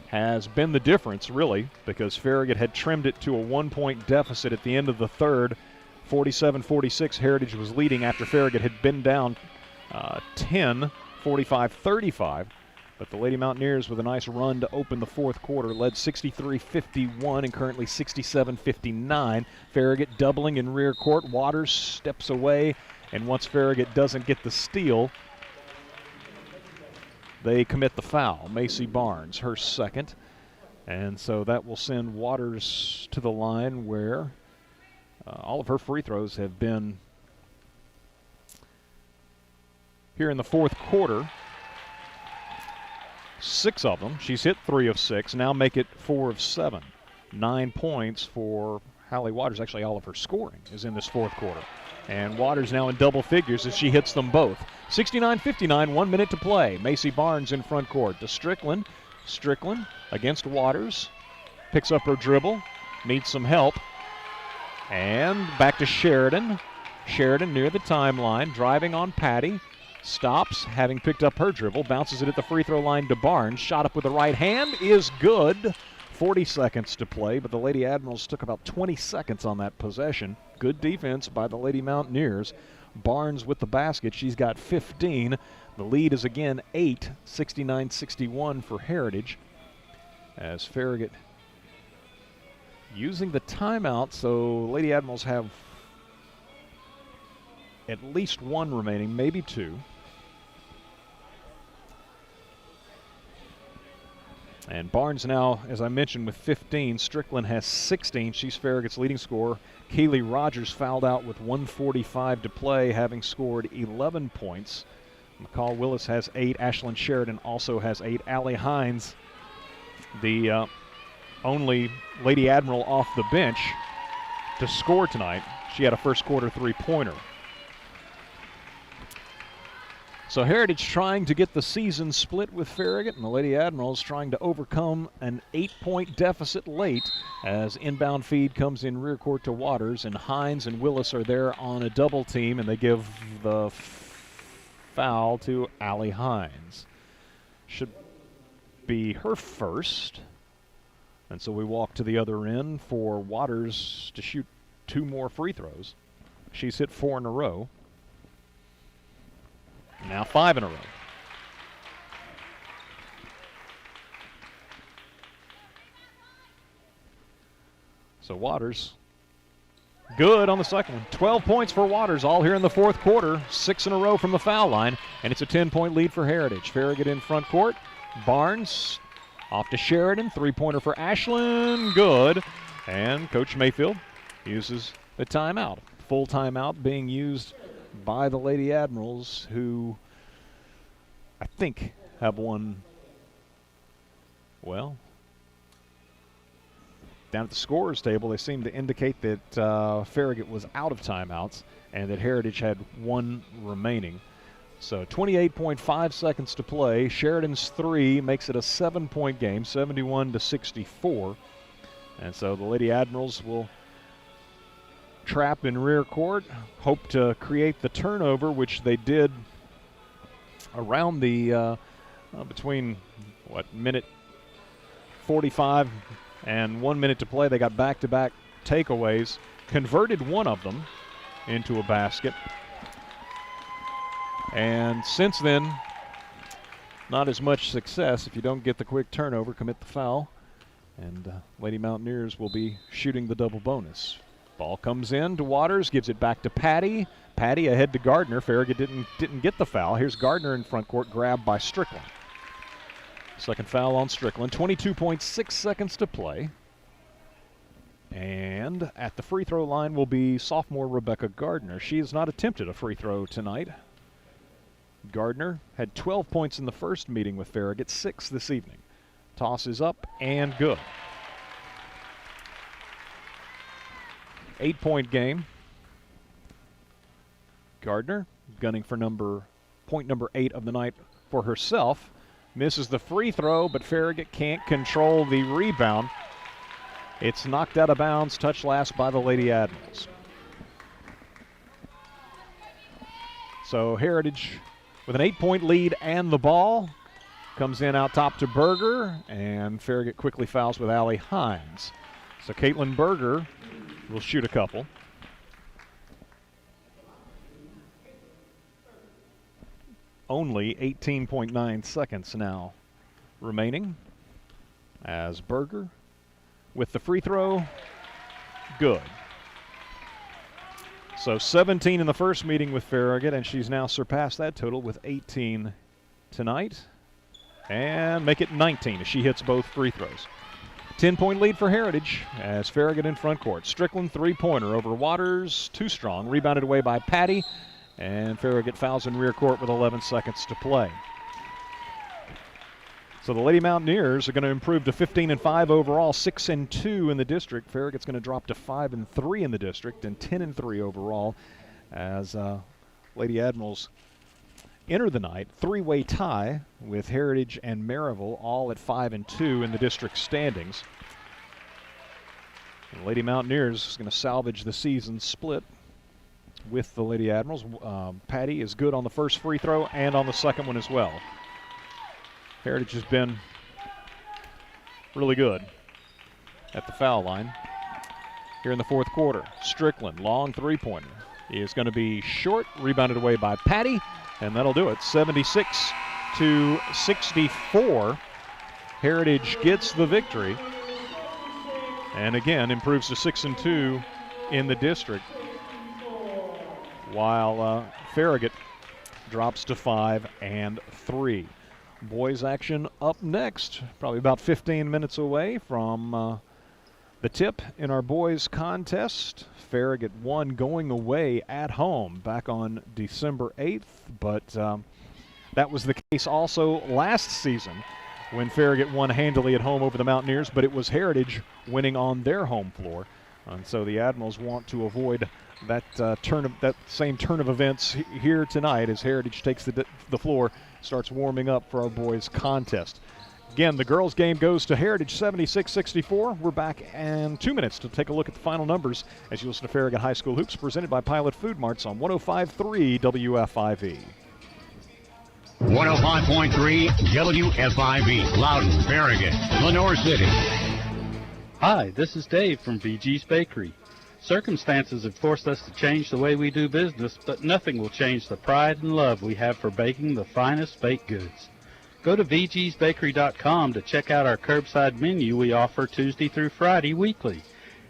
has been the difference, really, because Farragut had trimmed it to a 1-point deficit at the end of the third. 47-46, Heritage was leading after Farragut had been down 10, 45-35. But the Lady Mountaineers, with a nice run to open the 4th quarter, led 63-51 and currently 67-59. Farragut doubling in rear court. Waters steps away, and once Farragut doesn't get the steal, they commit the foul. Macy Barnes, her second. And so that will send Waters to the line where all of her free throws have been here in the 4th quarter. 6 of them. She's hit 3 of 6. Now make it 4 of 7. 9 points for Hallie Waters. Actually, all of her scoring is in this 4th quarter. And Waters now in double figures as she hits them both. 69-59, 1 minute to play. Macy Barnes in front court to Strickland. Strickland against Waters. Picks up her dribble. Needs some help. And back to Sheridan. Sheridan near the timeline. Driving on Patty. Stops, having picked up her dribble. Bounces it at the free throw line to Barnes. Shot up with the right hand is good. 40 seconds to play, but the Lady Admirals took about 20 seconds on that possession. Good defense by the Lady Mountaineers. Barnes with the basket. She's got 15. The lead is again 8, 69-61 for Heritage, as Farragut using the timeout, so Lady Admirals have at least one remaining, maybe two. And Barnes now, as I mentioned, with 15. Strickland has 16. She's Farragut's leading scorer. Keely Rogers fouled out with 1:45 to play, having scored 11 points. McCall Willis has 8. Ashlyn Sheridan also has 8. Allie Hines, the only Lady Admiral off the bench to score tonight. She had a first quarter three-pointer. So Heritage trying to get the season split with Farragut, and the Lady Admirals trying to overcome an 8-point deficit late as inbound feed comes in rear court to Waters, and Hines and Willis are there on a double team, and they give the foul to Allie Hines. Should be her first. And so we walk to the other end for Waters to shoot 2 more free throws. She's hit 4 in a row. Now 5 in a row. So Waters, good on the second one. 12 points for Waters, all here in the fourth quarter. 6 in a row from the foul line, and it's a 10-point lead for Heritage. Farragut in front court. Barnes off to Sheridan. Three-pointer for Ashlyn, good. And Coach Mayfield uses the timeout. Full timeout being used by the Lady Admirals, who I think have won, well, down at the scorer's table, they seem to indicate that Farragut was out of timeouts and that Heritage had 1 remaining. So 28.5 seconds to play. Sheridan's 3 makes it a 7-point game, 71-64. And so the Lady Admirals will trap in rear court, hope to create the turnover, which they did around the between minute 45 and 1 minute to play. They got back-to-back takeaways, converted one of them into a basket, and since then not as much success. If you don't get the quick turnover, commit the foul, and Lady Mountaineers will be shooting the double bonus. Ball comes in to Waters, gives it back to Patty. Patty ahead to Gardner. Farragut didn't get the foul. Here's Gardner in front court, grabbed by Strickland. Second foul on Strickland. 22.6 seconds to play. And at the free throw line will be sophomore Rebecca Gardner. She has not attempted a free throw tonight. Gardner had 12 points in the first meeting with Farragut, 6 this evening. Toss is up and good. 8-point game. Gardner gunning for point number 8 of the night for herself. Misses the free throw, but Farragut can't control the rebound. It's knocked out of bounds, touched last by the Lady Admirals. So Heritage with an 8-point lead and the ball. Comes in out top to Berger, and Farragut quickly fouls with Allie Hines. So Caitlin Berger will shoot a couple. Only 18.9 seconds now remaining as Berger with the free throw, good. So 17 in the first meeting with Farragut, and she's now surpassed that total with 18 tonight. And make it 19 as she hits both free throws. 10-point lead for Heritage as Farragut in front court. Strickland three-pointer over Waters, too strong. Rebounded away by Patty, and Farragut fouls in rear court with 11 seconds to play. So the Lady Mountaineers are going to improve to 15-5 overall, 6-2 in the district. Farragut's going to drop to 5-3 in the district and 10-3 overall as Lady Admirals enter the night. Three-way tie with Heritage and Maryville all at 5-2 in the district standings. The Lady Mountaineers is going to salvage the season split with the Lady Admirals. Patty is good on the first free throw and on the second one as well. Heritage has been really good at the foul line here in the fourth quarter. Strickland, long three-pointer, is going to be short, rebounded away by Patty, and that'll do it. 76-64. Heritage gets the victory and again improves to 6-2 in the district, while Farragut drops to 5-3. Boys action up next, probably about 15 minutes away from the tip in our boys contest. Farragut won going away at home back on December 8th, but that was the case also last season when Farragut won handily at home over the Mountaineers, but it was Heritage winning on their home floor. And so the Admirals want to avoid that same turn of events here tonight as Heritage takes the floor, starts warming up for our boys contest. Again, the girls game goes to Heritage 76-64. We're back in 2 minutes to take a look at the final numbers as you listen to Farragut High School Hoops presented by Pilot Food Marts on 105.3 WFIV. 105.3 WFIV, Loudon, Farragut, Lenore City. Hi, this is Dave from VG's Bakery. Circumstances have forced us to change the way we do business, but nothing will change the pride and love we have for baking the finest baked goods. Go to vgsbakery.com to check out our curbside menu we offer Tuesday through Friday weekly.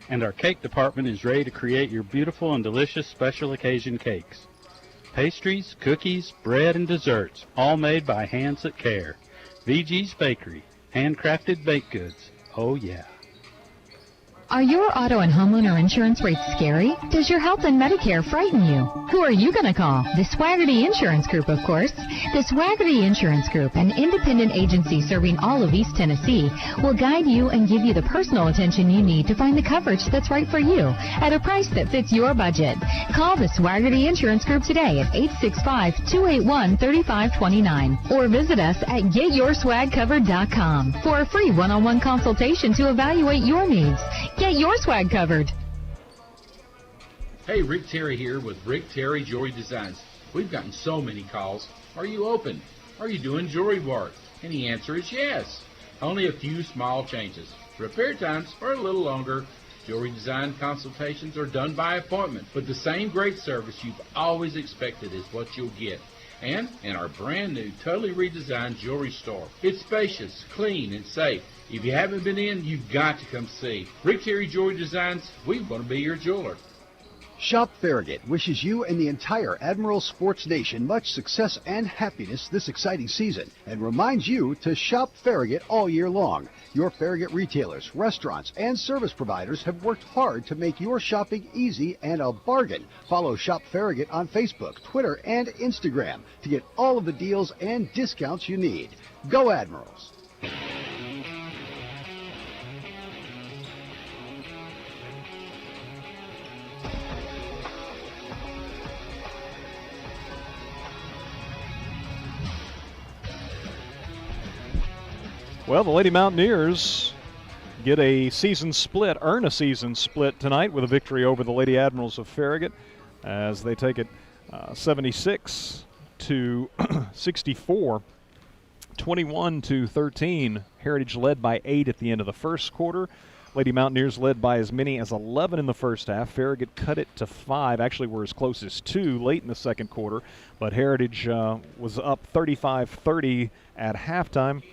And our cake department is ready to create your beautiful and delicious special occasion cakes. Pastries, cookies, bread, and desserts, all made by hands that care. VG's Bakery, handcrafted baked goods. Oh yeah. Are your auto and homeowner insurance rates scary? Does your health and Medicare frighten you? Who are you going to call? The Swaggerty Insurance Group, of course. The Swaggerty Insurance Group, an independent agency serving all of East Tennessee, will guide you and give you the personal attention you need to find the coverage that's right for you at a price that fits your budget. Call the Swaggerty Insurance Group today at 865-281-3529 or visit us at GetYourSwagCovered.com for a free one-on-one consultation to evaluate your needs. Get your swag covered. Hey, Rick Terry here with Rick Terry Jewelry Designs. We've gotten so many calls. Are you open? Are you doing jewelry work? And the answer is yes. Only a few small changes. Repair times are a little longer. Jewelry design consultations are done by appointment, but the same great service you've always expected is what you'll get. And in our brand new, totally redesigned jewelry store. It's spacious, clean, and safe. If you haven't been in, you've got to come see. Rick Terry Jewelry Designs, we want to be your jeweler. Shop Farragut wishes you and the entire Admiral Sports Nation much success and happiness this exciting season and reminds you to shop Farragut all year long. Your Farragut retailers, restaurants, and service providers have worked hard to make your shopping easy and a bargain. Follow Shop Farragut on Facebook, Twitter, and Instagram to get all of the deals and discounts you need. Go Admirals! Well, the Lady Mountaineers get a season split, earn a season split tonight with a victory over the Lady Admirals of Farragut as they take it 76-64, 21-13. Heritage led by 8 at the end of the first quarter. Lady Mountaineers led by as many as 11 in the first half. Farragut cut it to 5. Actually, were as close as 2 late in the second quarter, but Heritage was up 35-30 at halftime.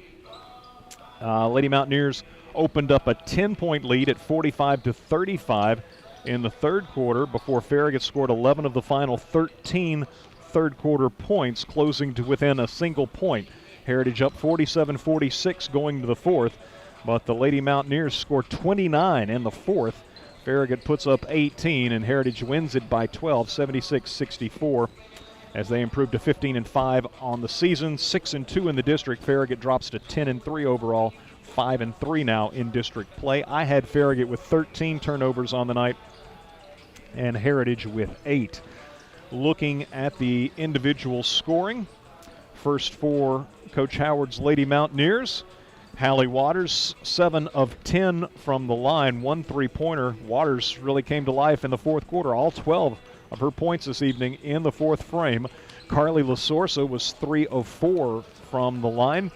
Lady Mountaineers opened up a 10-point lead at 45-35 in the third quarter before Farragut scored 11 of the final 13 third-quarter points, closing to within a single point. Heritage up 47-46 going to the fourth, but the Lady Mountaineers scored 29 in the fourth. Farragut puts up 18, and Heritage wins it by 12, 76-64. As they improve to 15-5 on the season, 6-2 in the district. Farragut drops to 10-3 overall, 5-3 now in district play. I had Farragut with 13 turnovers on the night and Heritage with 8. Looking at the individual scoring, first for Coach Howard's Lady Mountaineers. Hallie Waters, 7 of 10 from the line, 1 3-pointer. Waters really came to life in the fourth quarter, all 12 of her points this evening in the fourth frame. Carly Lasorsa was 3 of 4 from the line.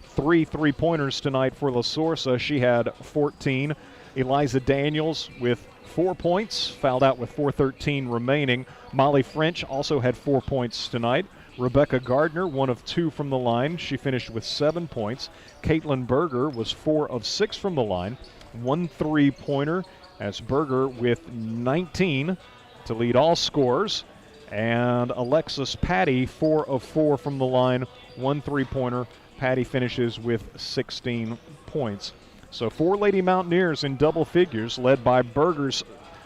3 3-pointers tonight for Lasorsa. She had 14. Eliza Daniels with 4 points, fouled out with 4:13 remaining. Molly French also had 4 points tonight. Rebecca Gardner, 1 of 2 from the line. She finished with 7 points. Caitlin Berger was 4 of 6 from the line. one three-pointer, as Berger with 19 to lead all scorers. And Alexis Patty, 4 of 4 from the line, one three-pointer. Patty finishes with 16 points. So 4 Lady Mountaineers in double figures, led by Berger's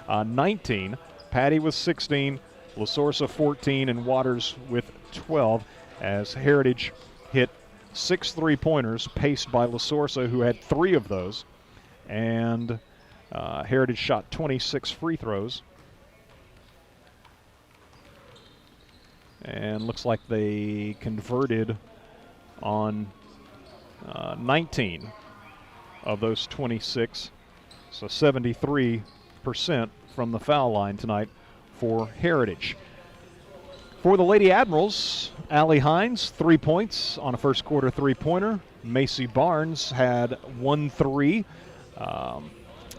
19, Patty with 16, LaSorsa 14, and Waters with 12, as Heritage hit 6 3-pointers, paced by LaSorsa, who had 3 of those. And Heritage shot 26 free throws. And looks like they converted on 19 of those 26. So 73% from the foul line tonight for Heritage. For the Lady Admirals, Allie Hines, 3 points on a first quarter three-pointer. Macy Barnes had 1 3,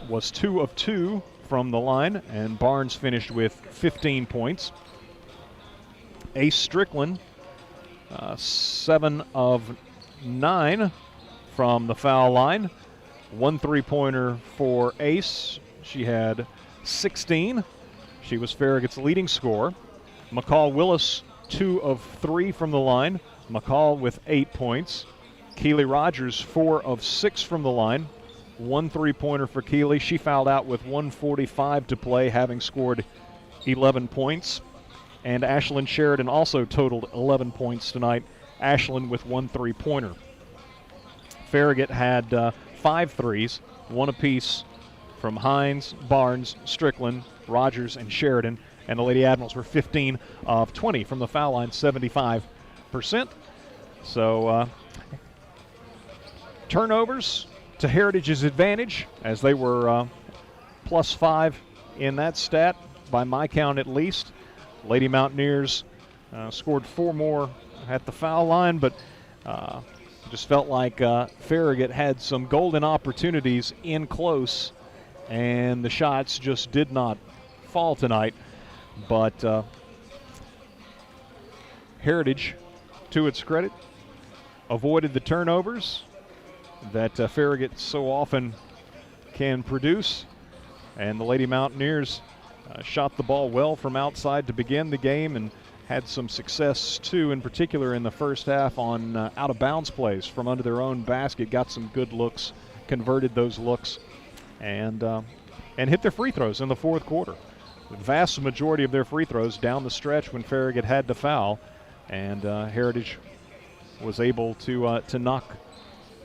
was 2 of 2 from the line, and Barnes finished with 15 points. Ace Strickland, 7 of 9 from the foul line. 1 3-pointer for Ace. She had 16. She was Farragut's leading scorer. McCall Willis, 2 of 3 from the line. McCall with 8 points. Keely Rogers, 4 of 6 from the line. 1 3-pointer for Keely. She fouled out with 1:45 to play, having scored 11 points. And Ashlyn Sheridan also totaled 11 points tonight. Ashlyn with 1 3-pointer. Farragut had 5 threes, 1 apiece from Hines, Barnes, Strickland, Rogers, and Sheridan. And the Lady Admirals were 15 of 20 from the foul line, 75%. So turnovers to Heritage's advantage, as they were +5 in that stat, by my count at least. Lady Mountaineers scored 4 more at the foul line, but just felt like Farragut had some golden opportunities in close, and the shots just did not fall tonight. But Heritage, to its credit, avoided the turnovers that Farragut so often can produce, and the Lady Mountaineers shot the ball well from outside to begin the game, and had some success too, in particular in the first half on out-of-bounds plays from under their own basket. Got some good looks, converted those looks, and hit their free throws in the fourth quarter. The vast majority of their free throws down the stretch when Farragut had to foul, and Heritage was able to knock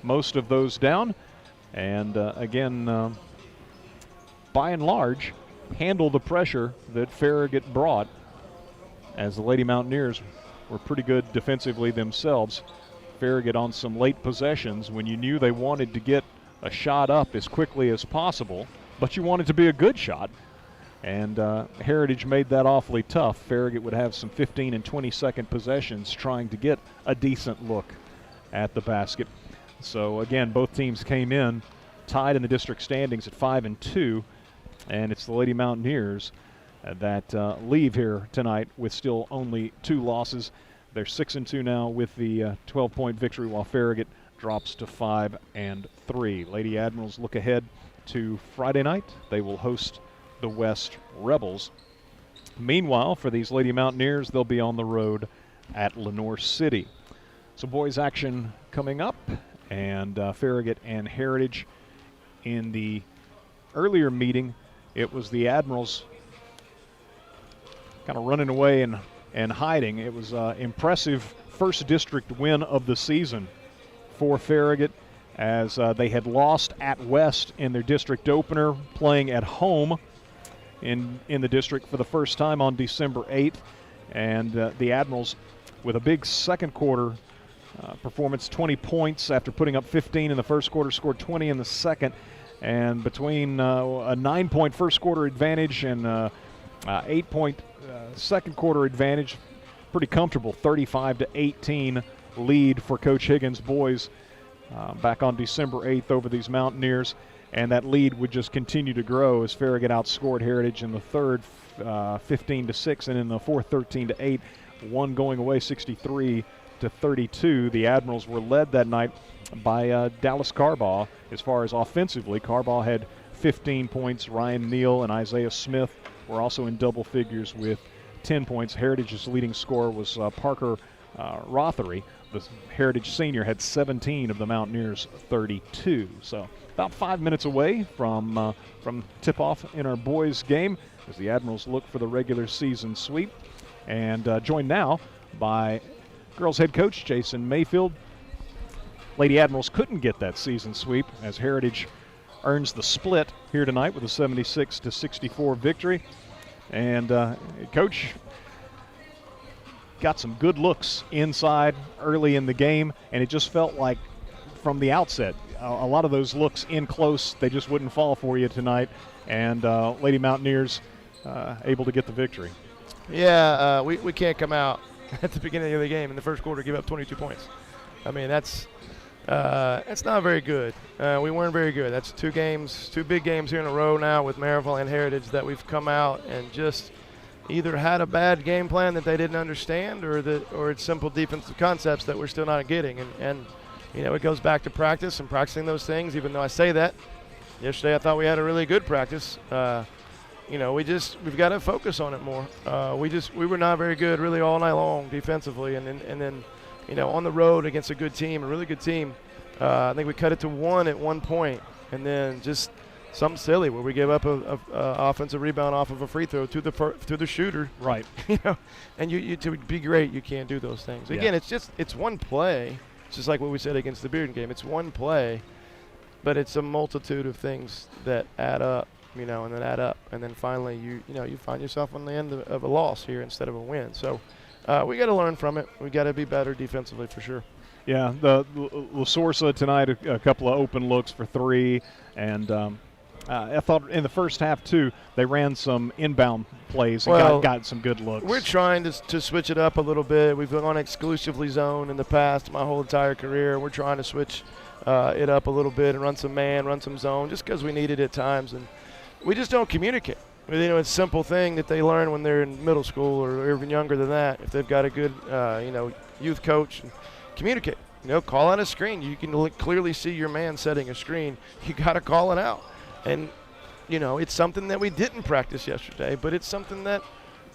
most of those down, and again, by and large, handle the pressure that Farragut brought, as the Lady Mountaineers were pretty good defensively themselves. Farragut on some late possessions when you knew they wanted to get a shot up as quickly as possible, but you wanted to be a good shot. And Heritage made that awfully tough. Farragut would have some 15 and 20-second possessions trying to get a decent look at the basket. So again, both teams came in tied in the district standings at 5-2, and it's the Lady Mountaineers that leave here tonight with still only 2 losses. They're 6-2 now with the 12-point victory, while Farragut drops to 5-3. Lady Admirals look ahead to Friday night. They will host the West Rebels. Meanwhile, for these Lady Mountaineers, they'll be on the road at Lenoir City. So boys action coming up, and Farragut and Heritage. In the earlier meeting, it was the Admirals kind of running away and hiding. It was an impressive first district win of the season for Farragut, as they had lost at West in their district opener, playing at home in the district for the first time on December 8th. And the Admirals, with a big second quarter performance, 20 points after putting up 15 in the first quarter, scored 20 in the second. And between a 9-point first quarter advantage and 8-point second quarter advantage, pretty comfortable 35-18 lead for Coach Higgins' boys back on December 8th over these Mountaineers. And that lead would just continue to grow as Farragut outscored Heritage in the third 15-6, and in the fourth 13-8, one going away 63-59. to 32. The Admirals were led that night by Dallas Carbaugh. As far as offensively, Carbaugh had 15 points. Ryan Neal and Isaiah Smith were also in double figures with 10 points. Heritage's leading scorer was Parker Rothery. The Heritage senior had 17 of the Mountaineers' 32. So about 5 minutes away from tip-off in our boys' game as the Admirals look for the regular season sweep. And joined now by girls head coach Jason Mayfield. Lady Admirals couldn't get that season sweep as Heritage earns the split here tonight with a 76-64 victory. And Coach got some good looks inside early in the game, and it just felt like from the outset, a lot of those looks in close, they just wouldn't fall for you tonight. And Lady Mountaineers able to get the victory. Yeah, we can't come out at the beginning of the game in the first quarter give up 22 points. I mean, that's not very good. We weren't very good. That's two big games here in a row now with Maryville and Heritage that we've come out and just either had a bad game plan that they didn't understand or it's simple defensive concepts that we're still not getting. And it goes back to practice and practicing those things, even though I say that. Yesterday I thought we had a really good practice. We've got to focus on it more. We were not very good really all night long defensively, and then on the road against a good team, a really good team, I think we cut it to 1 at one point, and then just something silly where we give up a offensive rebound off of a free throw to the shooter. Right. And you to be great, you can't do those things. Again, it's one play. It's just like what we said against the Bearden game. It's one play, but it's a multitude of things that add up. And then add up, and then finally you find yourself on the end of a loss here instead of a win. So we got to learn from it. We got to be better defensively for sure. Yeah, the La Sorsa tonight, a couple of open looks for three, and I thought in the first half too they ran some inbound plays and got some good looks. We're trying to switch it up a little bit. We've gone exclusively zone in the past, my whole entire career. We're trying to switch it up a little bit and run some man, run some zone, just because we need it at times. And we just don't communicate. It's a simple thing that they learn when they're in middle school or even younger than that. If they've got a good, youth coach, communicate. Call out a screen. You can clearly see your man setting a screen. You got to call it out. And, it's something that we didn't practice yesterday, but it's something that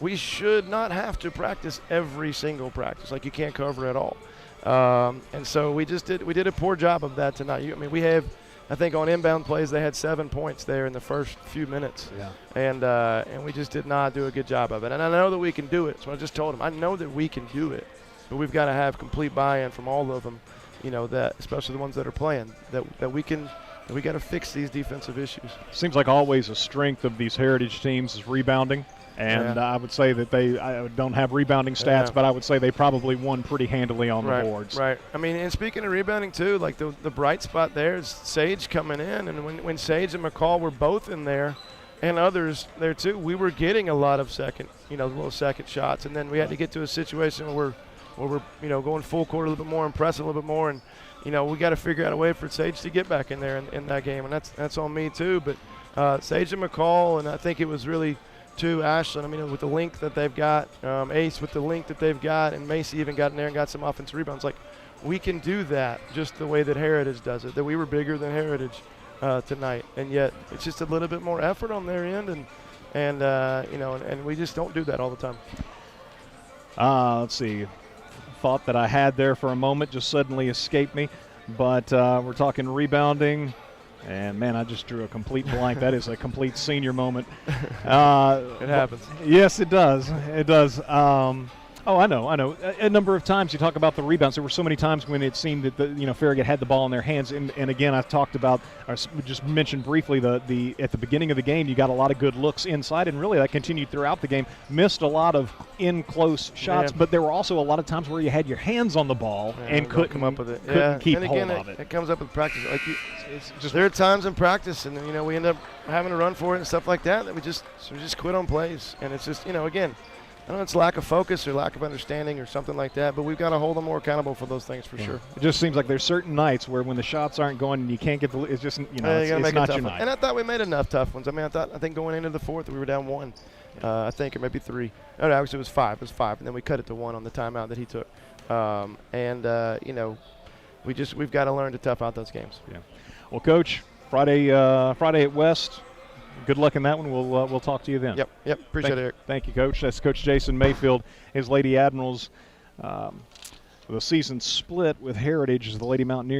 we should not have to practice every single practice. Like, you can't cover it all. And so we did a poor job of that tonight. We have, I think on inbound plays they had 7 points there in the first few minutes. Yeah. And we just did not do a good job of it. And I know that we can do it. So I just told them, I know that we can do it, but we've got to have complete buy-in from all of them, that especially the ones that are playing, that we got to fix these defensive issues. Seems like always a strength of these Heritage teams is rebounding. And I would say that I don't have rebounding stats, but I would say they probably won pretty handily on the boards. Right. And speaking of rebounding too, like the bright spot there is Sage coming in. And when Sage and McCall were both in there and others there too, we were getting a lot of little second shots. And then we had to get to a situation where we're going full court a little bit more, impressive a little bit more. And, we got to figure out a way for Sage to get back in there in that game. And that's on me too. But Sage and McCall, and I think it was really – to Ashland, with the length that they've got, Ace with the length that they've got, and Macy even got in there and got some offensive rebounds. Like, we can do that just the way that Heritage does it, that we were bigger than Heritage tonight. And yet it's just a little bit more effort on their end, and we just don't do that all the time. Let's see. Thought that I had there for a moment just suddenly escaped me. But we're talking rebounding. And, man, I just drew a complete blank. That is a complete senior moment. It happens. Yes, it does. It does. I know. A number of times you talk about the rebounds. There were so many times when it seemed that Farragut had the ball in their hands. And again, I've talked about, or just mentioned briefly, at the beginning of the game, you got a lot of good looks inside, and really that continued throughout the game. Missed a lot of in-close shots, but there were also a lot of times where you had your hands on the ball and couldn't come up with it. Couldn't keep hold of it. It comes up with practice. There are times in practice, and we end up having to run for it and stuff like that we just quit on plays. And it's just again. I don't know, it's lack of focus or lack of understanding or something like that, but we've got to hold them more accountable for those things for sure. It just seems like there's certain nights where when the shots aren't going and you can't get it's just, it's not your night. And I thought we made enough tough ones. I think going into the fourth we were down 1, I think, or maybe 3. No, actually it was 5. And then we cut it to 1 on the timeout that he took. we've got to learn to tough out those games. Yeah. Well, Coach, Friday at West. Good luck in that one. We'll talk to you then. Yep. Appreciate it, Eric. Thank you, Coach. That's Coach Jason Mayfield. His Lady Admirals, the season split with Heritage as the Lady Mountaineers